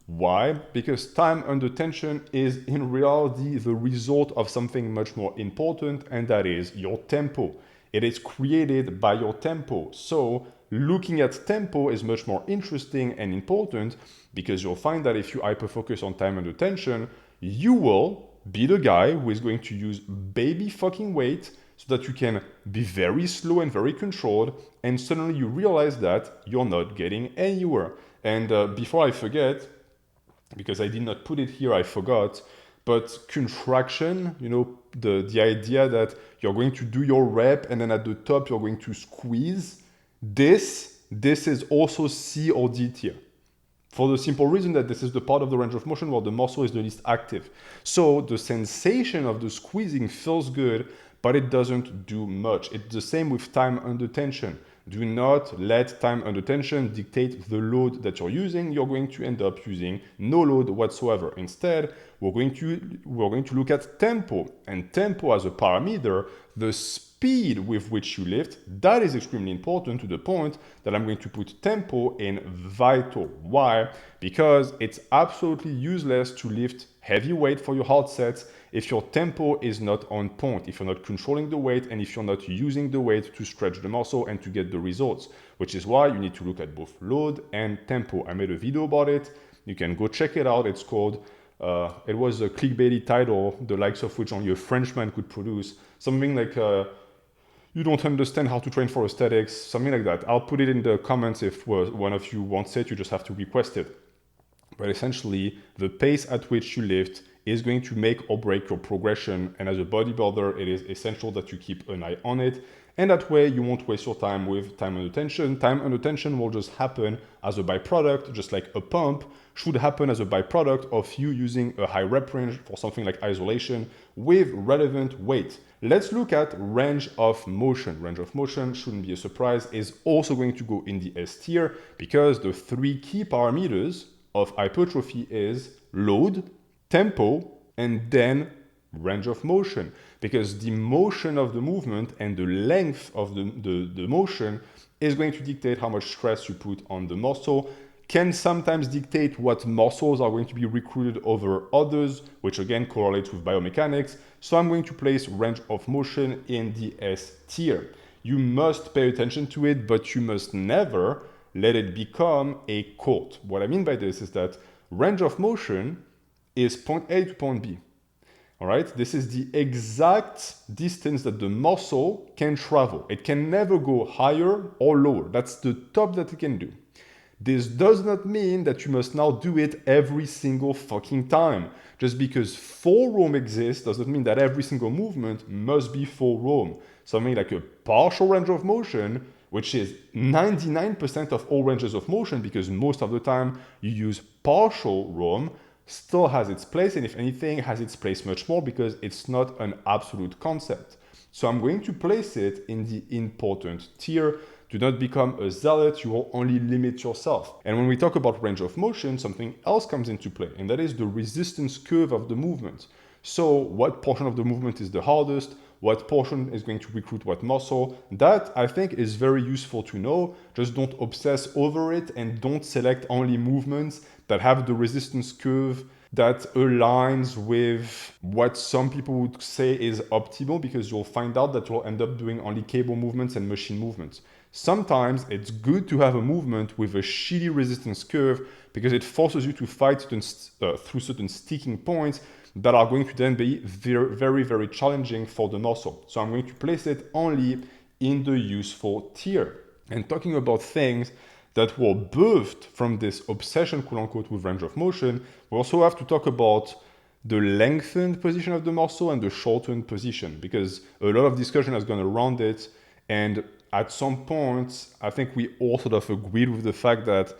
Why? Because time under tension is in reality the result of something much more important, and that is your tempo. It is created by your tempo. So looking at tempo is much more interesting and important, because you'll find that if you hyperfocus on time under tension, you will be the guy who is going to use baby fucking weight so that you can be very slow and very controlled, and suddenly you realize that you're not getting anywhere. And before I forget, because I did not put it here, I forgot, but contraction, you know, the idea that you're going to do your rep and then at the top you're going to squeeze, this is also C or D tier. For the simple reason that this is the part of the range of motion where the muscle is the least active. So the sensation of the squeezing feels good, but it doesn't do much. It's the same with time under tension. Do not let time under tension dictate the load that you're using. You're going to end up using no load whatsoever. Instead, we're going to look at tempo. And tempo as a parameter, the speed with which you lift, that is extremely important, to the point that I'm going to put tempo in vital. Why? Because it's absolutely useless to lift heavy weight for your hard sets if your tempo is not on point, if you're not controlling the weight, and if you're not using the weight to stretch the muscle and to get the results, which is why you need to look at both load and tempo. I made a video about it. You can go check it out. It's called, it was a clickbaity title, the likes of which only a Frenchman could produce. Something like, you don't understand how to train for aesthetics, something like that. I'll put it in the comments if one of you wants it. You just have to request it. But essentially, the pace at which you lift is going to make or break your progression. And as a bodybuilder, it is essential that you keep an eye on it. And that way you won't waste your time with time under tension. Time under tension will just happen as a byproduct, just like a pump should happen as a byproduct of you using a high rep range for something like isolation with relevant weight. Let's look at range of motion. Range of motion, shouldn't be a surprise, is also going to go in the S tier, because the three key parameters of hypertrophy is load, tempo, and then range of motion, because the motion of the movement and the length of the motion is going to dictate how much stress you put on the muscle, can sometimes dictate what muscles are going to be recruited over others, which again correlates with biomechanics. So I'm going to place range of motion in the S tier. You must pay attention to it, but you must never let it become a quote. What I mean by this is that range of motion is point A to point B. All right, this is the exact distance that the muscle can travel. It can never go higher or lower. That's the top that it can do. This does not mean that you must now do it every single fucking time. Just because full roam exists doesn't mean that every single movement must be full roam. Something like a partial range of motion, which is 99% of all ranges of motion, because most of the time you use partial roam, still has its place, and if anything has its place much more, because it's not an absolute concept. So I'm going to place it in the important tier. Do not become a zealot, you will only limit yourself. And when we talk about range of motion, something else comes into play, and that is the resistance curve of the movement. So what portion of the movement is the hardest? What portion is going to recruit what muscle? That, I think, is very useful to know. Just don't obsess over it, and don't select only movements that have the resistance curve that aligns with what some people would say is optimal, because you'll find out that you'll end up doing only cable movements and machine movements. Sometimes it's good to have a movement with a shitty resistance curve, because it forces you to fight through certain sticking points, that are going to then be very, very, very challenging for the muscle. So I'm going to place it only in the useful tier. And talking about things that were birthed from this obsession, quote unquote, with range of motion, we also have to talk about the lengthened position of the muscle and the shortened position, because a lot of discussion has gone around it. And at some point, I think we all sort of agreed with the fact that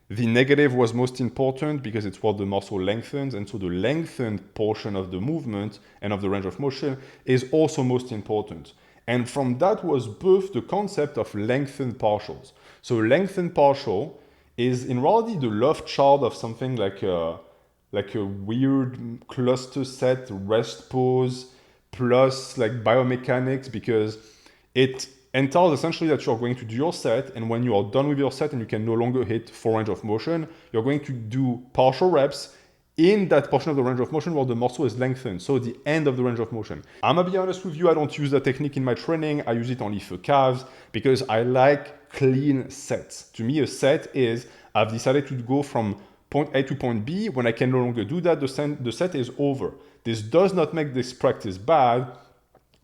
the negative was most important because it's what the muscle lengthens. And so the lengthened portion of the movement and of the range of motion is also most important. And from that was birthed the concept of lengthened partials. So lengthened partial is in reality the love child of something like a weird cluster set rest pose plus like biomechanics, because it entails essentially that you're going to do your set, and when you are done with your set and you can no longer hit full range of motion, you're going to do partial reps in that portion of the range of motion where the muscle is lengthened, so the end of the range of motion. I'm gonna be honest with you, I don't use that technique in my training. I use it only for calves because I like clean sets. To me, a set is, I've decided to go from point A to point B. When I can no longer do that, the set is over. This does not make this practice bad,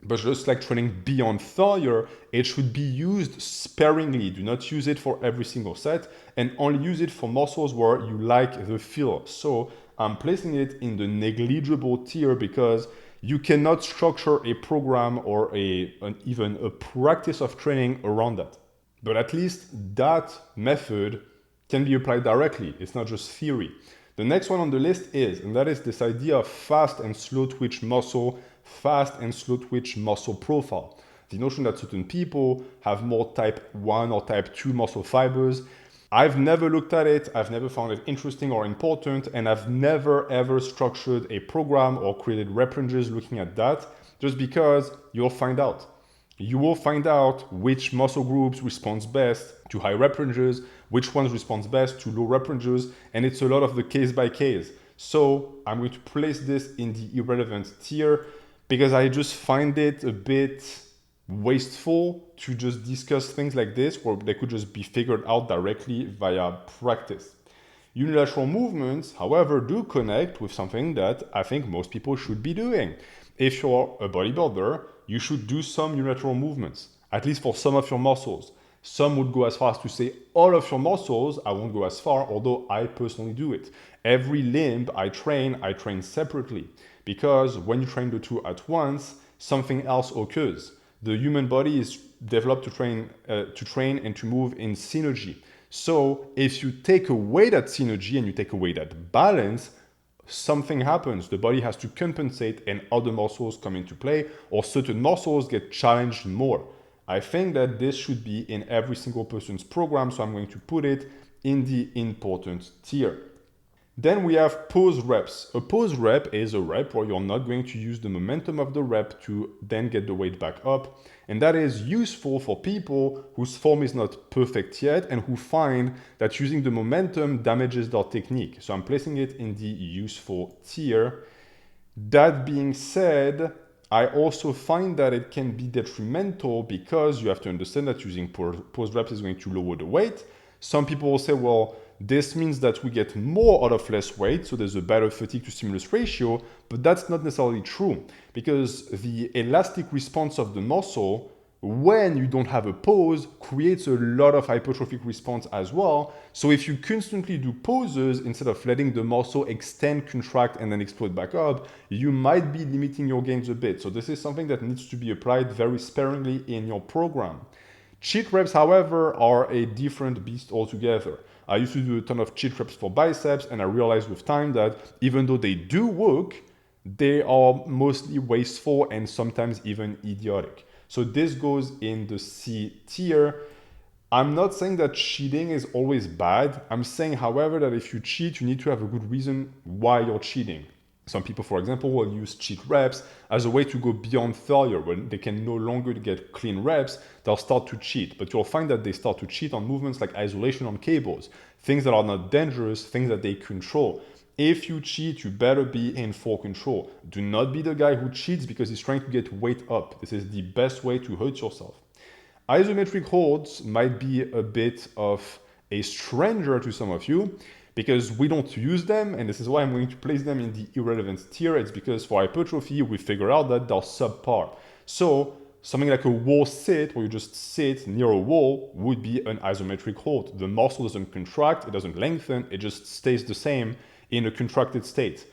but just like training beyond failure, it should be used sparingly. Do not use it for every single set, and only use it for muscles where you like the feel. So I'm placing it in the negligible tier because you cannot structure a program or even a practice of training around that. But at least that method can be applied directly. It's not just theory. The next one on the list is, and that is this idea of fast and slow twitch muscle, fast and slow twitch muscle profile. The notion that certain people have more type 1 or type 2 muscle fibers. I've never looked at it, I've never found it interesting or important, and I've never ever structured a program or created rep ranges looking at that, just because you'll find out. You will find out which muscle groups responds best to high rep ranges, which ones responds best to low rep ranges, and it's a lot of the case by case. So I'm going to place this in the irrelevant tier because I just find it a bit wasteful to just discuss things like this where they could just be figured out directly via practice. Unilateral movements, however, do connect with something that I think most people should be doing. If you're a bodybuilder, you should do some unilateral movements, at least for some of your muscles. Some would go as far as to say all of your muscles. I won't go as far, although I personally do it. Every limb I train separately, because when you train the two at once, something else occurs. The human body is developed to train and to move in synergy. So if you take away that synergy and you take away that balance, something happens. The body has to compensate and other muscles come into play, or certain muscles get challenged more. I think that this should be in every single person's program, so I'm going to put it in the important tier. Then we have pause reps. A pause rep is a rep where you're not going to use the momentum of the rep to then get the weight back up. And that is useful for people whose form is not perfect yet and who find that using the momentum damages their technique. So I'm placing it in the useful tier. That being said, I also find that it can be detrimental because you have to understand that using pause reps is going to lower the weight. Some people will say, well, this means that we get more out of less weight, so there's a better fatigue to stimulus ratio, but that's not necessarily true because the elastic response of the muscle when you don't have a pause creates a lot of hypertrophic response as well. So if you constantly do pauses instead of letting the muscle extend, contract, and then explode back up, you might be limiting your gains a bit. So this is something that needs to be applied very sparingly in your program. Cheat reps, however, are a different beast altogether. I used to do a ton of cheat reps for biceps, and I realized with time that even though they do work, they are mostly wasteful and sometimes even idiotic. So this goes in the C tier. I'm not saying that cheating is always bad. I'm saying, however, that if you cheat, you need to have a good reason why you're cheating. Some people, for example, will use cheat reps as a way to go beyond failure. When they can no longer get clean reps, they'll start to cheat. But you'll find that they start to cheat on movements like isolation on cables, things that are not dangerous, things that they control. If you cheat, you better be in full control. Do not be the guy who cheats because he's trying to get weight up. This is the best way to hurt yourself. Isometric holds might be a bit of a stranger to some of you, because we don't use them, and this is why I'm going to place them in the irrelevant tier. It's because for hypertrophy, we figure out that they're subpar. So something like a wall sit, where you just sit near a wall, would be an isometric hold. The muscle doesn't contract, it doesn't lengthen, it just stays the same in a contracted state.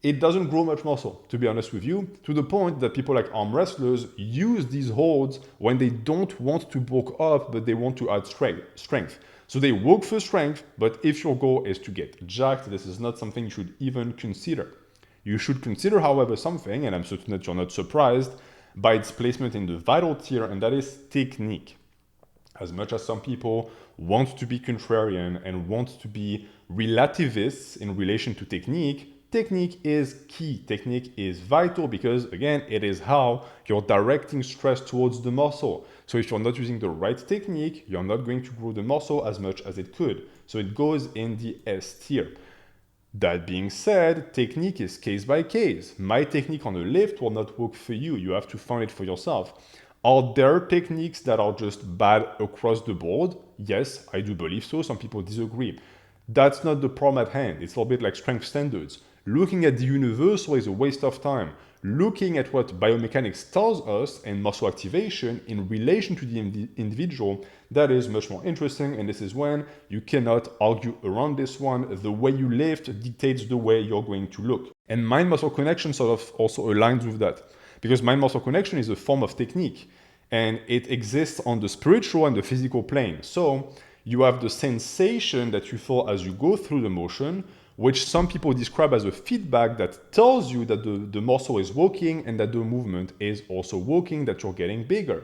It doesn't grow much muscle, to be honest with you, to the point that people like arm wrestlers use these holds when they don't want to bulk up, but they want to add strength. So they work for strength, but if your goal is to get jacked, this is not something you should even consider. You should consider, however, something, and I'm certain that you're not surprised, by its placement in the vital tier, and that is technique. As much as some people want to be contrarian and want to be relativists in relation to technique, technique is key. Technique is vital because, again, it is how you're directing stress towards the muscle. So if you're not using the right technique, you're not going to grow the muscle as much as it could. So it goes in the S tier. That being said, technique is case by case. My technique on a lift will not work for you. You have to find it for yourself. Are there techniques that are just bad across the board? Yes, I do believe so. Some people disagree. That's not the problem at hand. It's a little bit like strength standards. Looking at the universal is a waste of time. Looking at what biomechanics tells us and muscle activation in relation to the individual, that is much more interesting, and this is when you cannot argue around this one. The way you lift dictates the way you're going to look. And mind-muscle connection sort of also aligns with that, because mind-muscle connection is a form of technique, and it exists on the spiritual and the physical plane. So you have the sensation that you feel as you go through the motion, which some people describe as a feedback that tells you that the muscle is working and that the movement is also working, that you're getting bigger.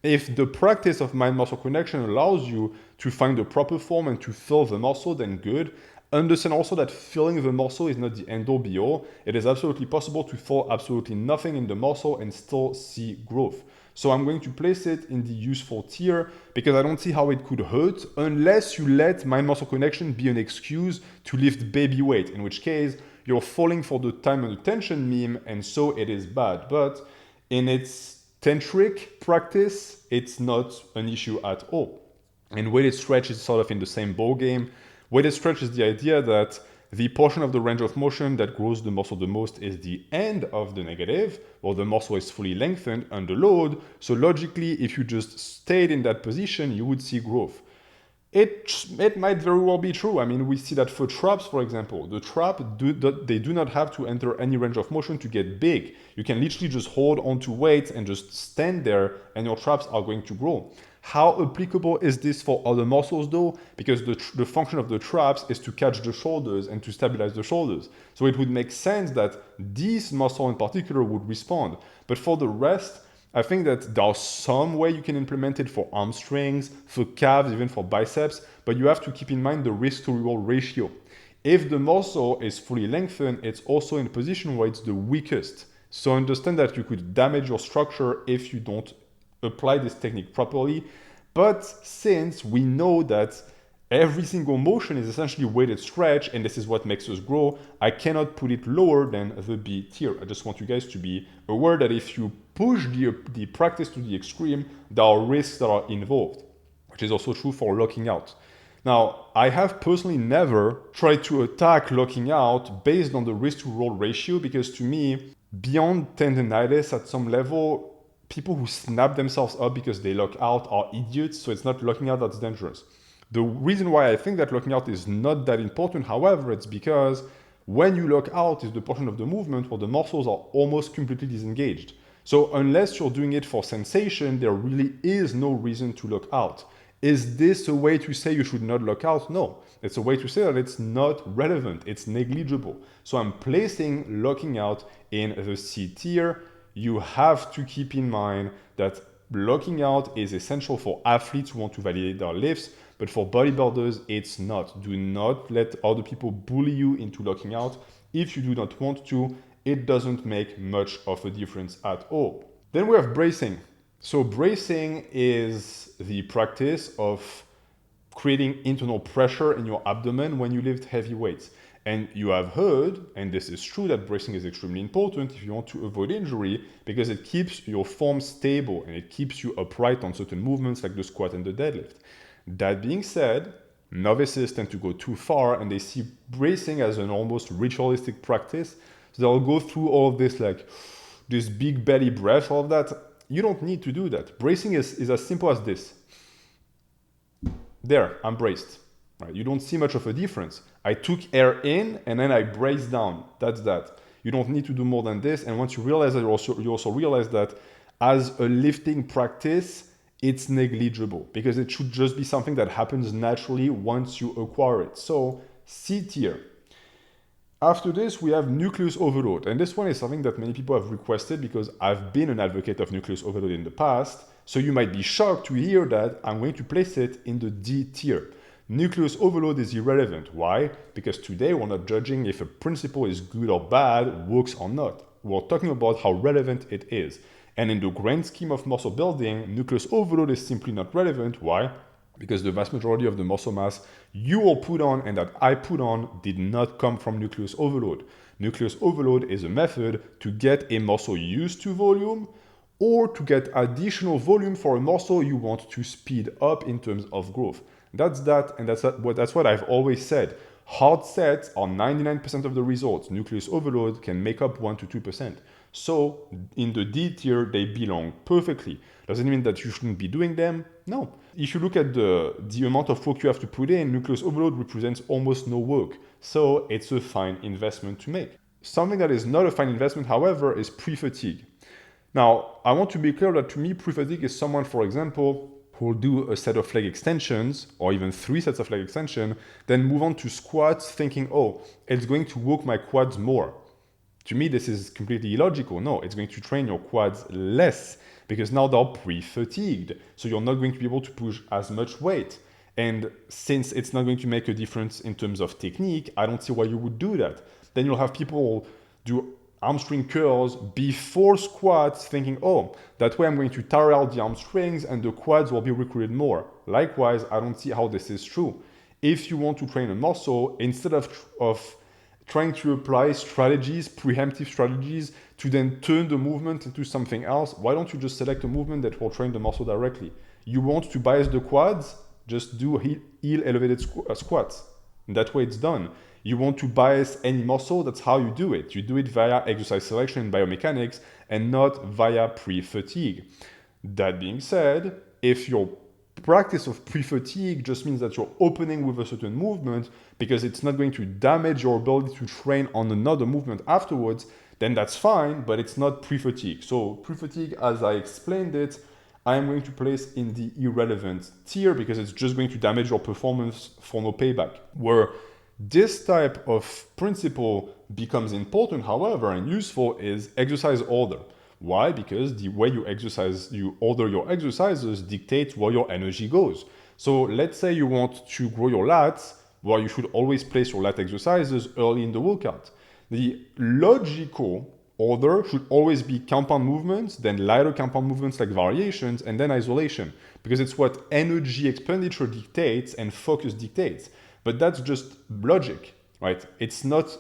If the practice of mind-muscle connection allows you to find the proper form and to feel the muscle, then good. Understand also that feeling the muscle is not the end-all be-all. It is absolutely possible to feel absolutely nothing in the muscle and still see growth. So I'm going to place it in the useful tier because I don't see how it could hurt unless you let mind-muscle connection be an excuse to lift baby weight, in which case you're falling for the time and attention meme, and so it is bad. But in its tantric practice, it's not an issue at all. And weighted stretch is sort of in the same ball game. Weighted stretch is the idea that the portion of the range of motion that grows the muscle the most is the end of the negative, or the muscle is fully lengthened under load. So logically, if you just stayed in that position, you would see growth. It might very well be true. I mean, we see that for traps, for example. The trap, they do not have to enter any range of motion to get big. You can literally just hold onto weights and just stand there, and your traps are going to grow. How applicable is this for other muscles though? Because the function of the traps is to catch the shoulders and to stabilize the shoulders. So it would make sense that this muscle in particular would respond. But for the rest, I think that there's some way you can implement it for hamstrings, for calves, even for biceps, but you have to keep in mind the risk to reward ratio. If the muscle is fully lengthened, it's also in a position where it's the weakest. So understand that you could damage your structure if you don't apply this technique properly. But since we know that every single motion is essentially weighted stretch, and this is what makes us grow, I cannot put it lower than the B tier. I just want you guys to be aware that if you push the practice to the extreme, there are risks that are involved, which is also true for locking out. Now, I have personally never tried to attack locking out based on the risk to reward ratio, because to me, beyond tendonitis at some level, people who snap themselves up because they lock out are idiots, so it's not locking out that's dangerous. The reason why I think that locking out is not that important, however, it's because when you lock out is the portion of the movement where the muscles are almost completely disengaged. So unless you're doing it for sensation, there really is no reason to lock out. Is this a way to say you should not lock out? No. It's a way to say that it's not relevant, it's negligible. So I'm placing locking out in the C tier. You have to keep in mind that locking out is essential for athletes who want to validate their lifts, but for bodybuilders, it's not. Do not let other people bully you into locking out. If you do not want to, it doesn't make much of a difference at all. Then we have bracing. So bracing is the practice of creating internal pressure in your abdomen when you lift heavy weights. And you have heard, and this is true, that bracing is extremely important if you want to avoid injury, because it keeps your form stable and it keeps you upright on certain movements like the squat and the deadlift. That being said, novices tend to go too far and they see bracing as an almost ritualistic practice. So they'll go through all of this, like this big belly breath, all of that. You don't need to do that. Bracing is as simple as this. There, I'm braced. Right? You don't see much of a difference. I took air in and then I braced down. That's that. You don't need to do more than this. And once you realize that, you also realize that as a lifting practice, it's negligible because it should just be something that happens naturally once you acquire it. So C tier. After this, we have nucleus overload. And this one is something that many people have requested because I've been an advocate of nucleus overload in the past. So you might be shocked to hear that I'm going to place it in the D tier. Nucleus overload is irrelevant. Why? Because today we're not judging if a principle is good or bad, works or not. We're talking about how relevant it is. And in the grand scheme of muscle building, nucleus overload is simply not relevant. Why? Because the vast majority of the muscle mass you will put on and that I put on did not come from nucleus overload. Nucleus overload is a method to get a muscle used to volume or to get additional volume for a muscle you want to speed up in terms of growth. That's that, and that's what I've always said. Hard sets are 99% of the results. Nucleus overload can make up 1 to 2%. So in the D tier, they belong perfectly. Does it mean that you shouldn't be doing them? No. If you look at the amount of work you have to put in, nucleus overload represents almost no work. So it's a fine investment to make. Something that is not a fine investment, however, is pre-fatigue. Now, I want to be clear that to me, pre-fatigue is someone, for example, who will do a set of leg extensions or even 3 sets of leg extension, then move on to squats thinking, oh, it's going to work my quads more. To me, this is completely illogical. No, it's going to train your quads less because now they're pre-fatigued. So you're not going to be able to push as much weight. And since it's not going to make a difference in terms of technique, I don't see why you would do that. Then you'll have people do hamstring curls before squats thinking, oh, that way I'm going to tire out the hamstrings and the quads will be recruited more. Likewise, I don't see how this is true. If you want to train a muscle, instead of trying to apply strategies, preemptive strategies, to then turn the movement into something else, why don't you just select a movement that will train the muscle directly? You want to bias the quads? Just do heel elevated squats. And that way it's done. You want to bias any muscle, that's how you do it. You do it via exercise selection in biomechanics and not via pre-fatigue. That being said, if your practice of pre-fatigue just means that you're opening with a certain movement because it's not going to damage your ability to train on another movement afterwards, then that's fine, but it's not pre-fatigue. So pre-fatigue, as I explained it, I am going to place in the irrelevant tier because it's just going to damage your performance for no payback. Where this type of principle becomes important, however, and useful is exercise order. Why? Because the way you order your exercises dictates where your energy goes. So let's say you want to grow your lats, well, you should always place your lat exercises early in the workout. The logical order should always be compound movements, then lighter compound movements like variations, and then isolation, because it's what energy expenditure dictates and focus dictates. But that's just logic, right? It's not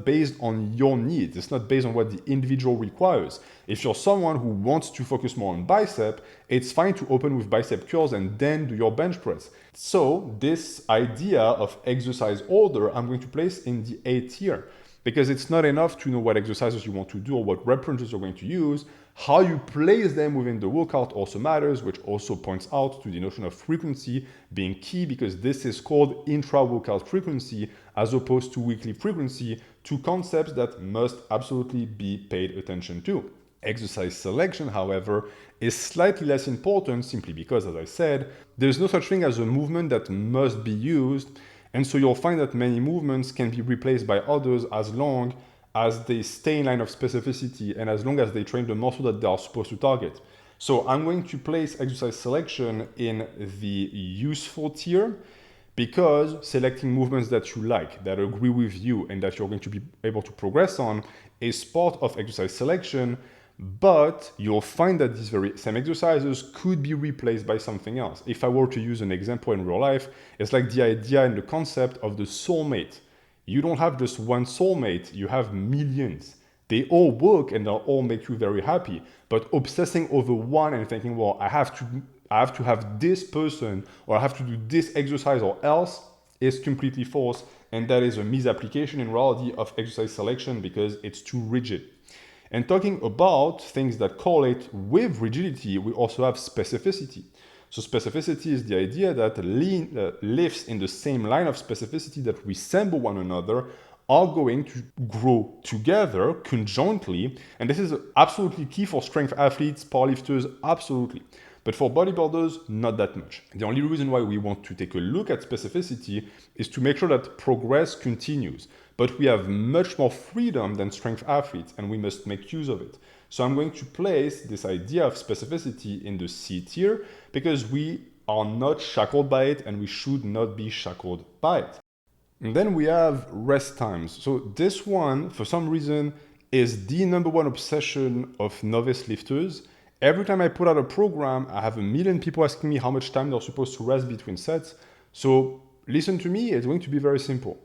based on your needs. It's not based on what the individual requires. If you're someone who wants to focus more on bicep, it's fine to open with bicep curls and then do your bench press. So this idea of exercise order, I'm going to place in the A tier because it's not enough to know what exercises you want to do or what rep ranges you're going to use. How you place them within the workout also matters, which also points out to the notion of frequency being key because this is called intra-workout frequency as opposed to weekly frequency, two concepts that must absolutely be paid attention to. Exercise selection, however, is slightly less important simply because, as I said, there's no such thing as a movement that must be used, and so you'll find that many movements can be replaced by others as long as they stay in line of specificity and as long as they train the muscle that they are supposed to target. So I'm going to place exercise selection in the useful tier because selecting movements that you like, that agree with you, and that you're going to be able to progress on is part of exercise selection, but you'll find that these very same exercises could be replaced by something else. If I were to use an example in real life, it's like the idea and the concept of the soulmate. You don't have just one soulmate, you have millions. They all work and they'll all make you very happy. But obsessing over one and thinking, well, I have to I have to have this person or I have to do this exercise or else is completely false. And that is a misapplication in reality of exercise selection because it's too rigid. And talking about things that correlate with rigidity, we also have specificity. So specificity is the idea that lifts in the same line of specificity that resemble one another are going to grow together conjointly. And this is absolutely key for strength athletes, powerlifters, absolutely. But for bodybuilders, not that much. The only reason why we want to take a look at specificity is to make sure that progress continues. But we have much more freedom than strength athletes, and we must make use of it. So I'm going to place this idea of specificity in the C tier because we are not shackled by it and we should not be shackled by it. And then we have rest times. So this one, for some reason, is the number one obsession of novice lifters. Every time I put out a program, I have a million people asking me how much time they're supposed to rest between sets. So listen to me, it's going to be very simple.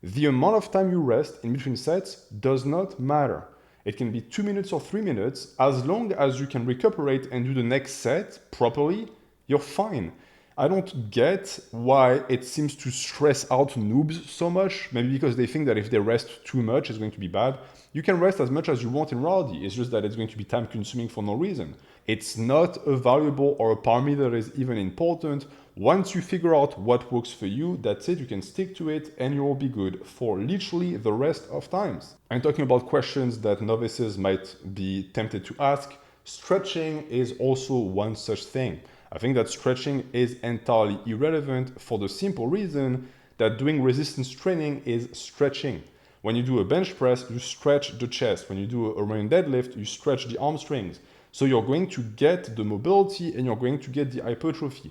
The amount of time you rest in between sets does not matter. It can be 2 minutes or 3 minutes. As long as you can recuperate and do the next set properly, you're fine. I don't get why it seems to stress out noobs so much. Maybe because they think that if they rest too much, it's going to be bad. You can rest as much as you want in reality. It's just that it's going to be time consuming for no reason. It's not a variable or a parameter that is even important. Once you figure out what works for you, that's it. You can stick to it and you will be good for literally the rest of times. I'm talking about questions that novices might be tempted to ask. Stretching is also one such thing. I think that stretching is entirely irrelevant for the simple reason that doing resistance training is stretching. When you do a bench press, you stretch the chest. When you do a Roman deadlift, you stretch the hamstrings. So you're going to get the mobility and you're going to get the hypertrophy.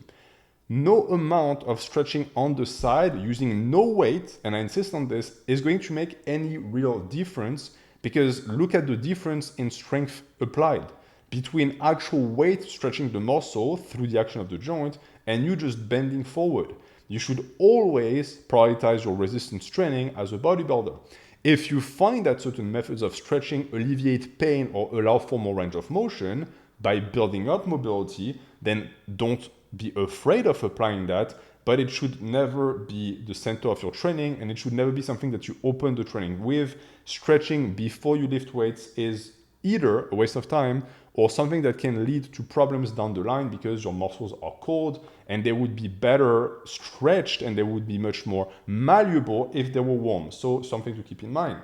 No amount of stretching on the side using no weight, and I insist on this, is going to make any real difference because look at the difference in strength applied between actual weight stretching the muscle through the action of the joint and you just bending forward. You should always prioritize your resistance training as a bodybuilder. If you find that certain methods of stretching alleviate pain or allow for more range of motion by building up mobility, then don't be afraid of applying that, but it should never be the center of your training and it should never be something that you open the training with. Stretching before you lift weights is either a waste of time or something that can lead to problems down the line because your muscles are cold and they would be better stretched and they would be much more malleable if they were warm. So something to keep in mind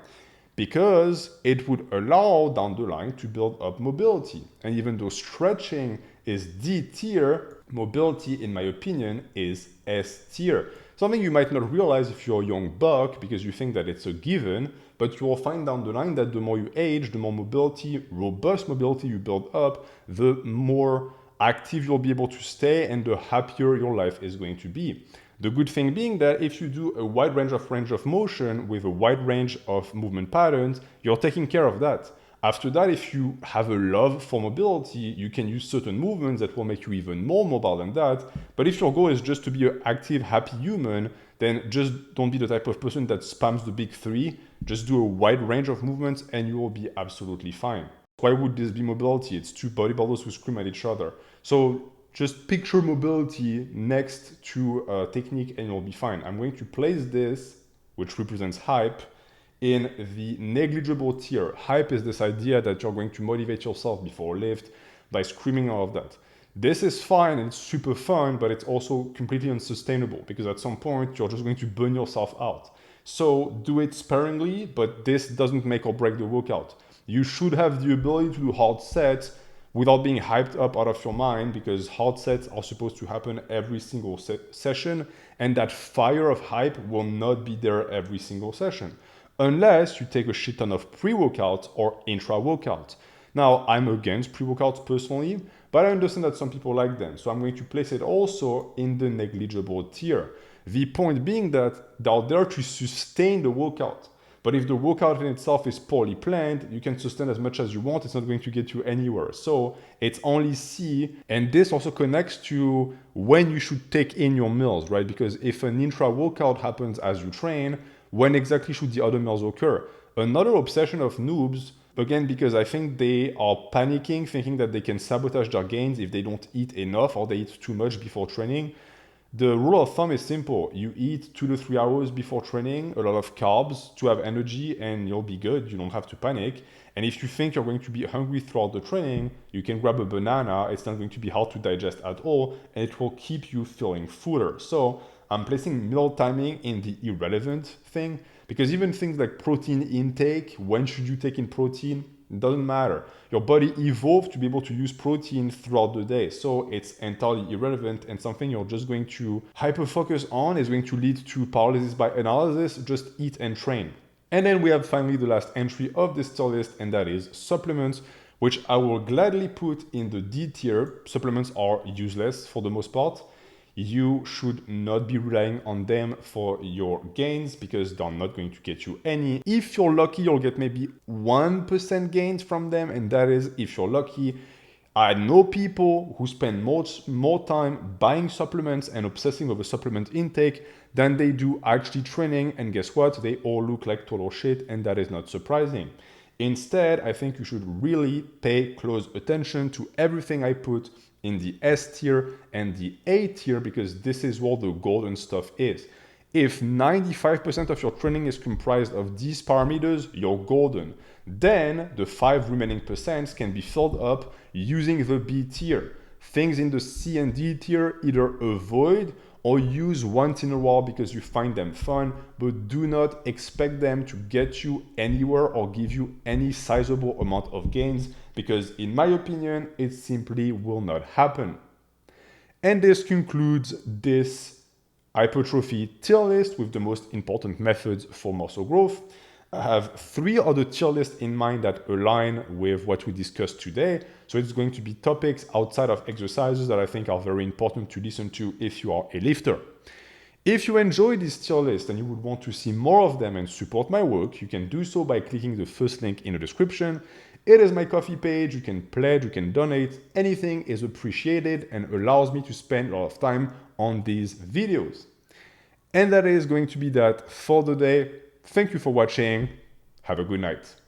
because it would allow down the line to build up mobility. And even though stretching is D tier, mobility, in my opinion, is S tier. Something you might not realize if you're a young buck because you think that it's a given, but you will find down the line that the more you age, the more mobility, robust mobility you build up, the more active you'll be able to stay and the happier your life is going to be. The good thing being that if you do a wide range of motion with a wide range of movement patterns, you're taking care of that. After that, if you have a love for mobility, you can use certain movements that will make you even more mobile than that. But if your goal is just to be an active, happy human, then just don't be the type of person that spams the big three. Just do a wide range of movements and you will be absolutely fine. Why would this be mobility? It's two bodybuilders who scream at each other. So just picture mobility next to technique and you'll be fine. I'm going to place this, which represents hype, in the negligible tier. Hype is this idea that you're going to motivate yourself before a lift by screaming all of that. This is fine and it's super fun, but it's also completely unsustainable because at some point you're just going to burn yourself out. So do it sparingly, but this doesn't make or break the workout. You should have the ability to do hard sets without being hyped up out of your mind because hard sets are supposed to happen every single session and that fire of hype will not be there every single session. Unless you take a shit ton of pre-workouts or intra-workouts. Now, I'm against pre-workouts personally, but I understand that some people like them. So I'm going to place it also in the negligible tier. The point being that they're there to sustain the workout. But if the workout in itself is poorly planned, you can sustain as much as you want. It's not going to get you anywhere. So it's only C. And this also connects to when you should take in your meals, right? Because if an intra-workout happens as you train, when exactly should the other meals occur? Another obsession of noobs Again, because I think they are panicking, thinking that they can sabotage their gains if they don't eat enough or they eat too much before training. The rule of thumb is simple. You eat 2 to 3 hours before training, a lot of carbs to have energy, and you'll be good. You don't have to panic. And if you think you're going to be hungry throughout the training, you can grab a banana. It's not going to be hard to digest at all, and it will keep you feeling fuller. So I'm placing meal timing in the irrelevant thing, because even things like protein intake, when should you take in protein? It doesn't matter. Your body evolved to be able to use protein throughout the day. So it's entirely irrelevant, and something you're just going to hyper focus on is going to lead to paralysis by analysis. Just eat and train. And then we have finally the last entry of this tier list, and that is supplements, which I will gladly put in the D tier. Supplements are useless for the most part. You should not be relying on them for your gains because they're not going to get you any. If you're lucky, you'll get maybe 1% gains from them, and that is if you're lucky. I know people who spend more time buying supplements and obsessing over supplement intake than they do actually training, and guess what? They all look like total shit, and that is not surprising. Instead, I think you should really pay close attention to everything I put in the S tier and the A tier, because this is where the golden stuff is. If 95% of your training is comprised of these parameters, you're golden. Then the 5 remaining percents can be filled up using the B tier. Things in the C and D tier either avoid or use once in a while because you find them fun, but do not expect them to get you anywhere or give you any sizable amount of gains, because in my opinion, it simply will not happen. And this concludes this hypertrophy tier list with the most important methods for muscle growth. I have 3 other tier lists in mind that align with what we discussed today. So it's going to be topics outside of exercises that I think are very important to listen to if you are a lifter. If you enjoy this tier list and you would want to see more of them and support my work, you can do so by clicking the first link in the description. It is my Ko-fi page. You can pledge, you can donate. Anything is appreciated and allows me to spend a lot of time on these videos. And that is going to be that for the day. Thank you for watching. Have a good night.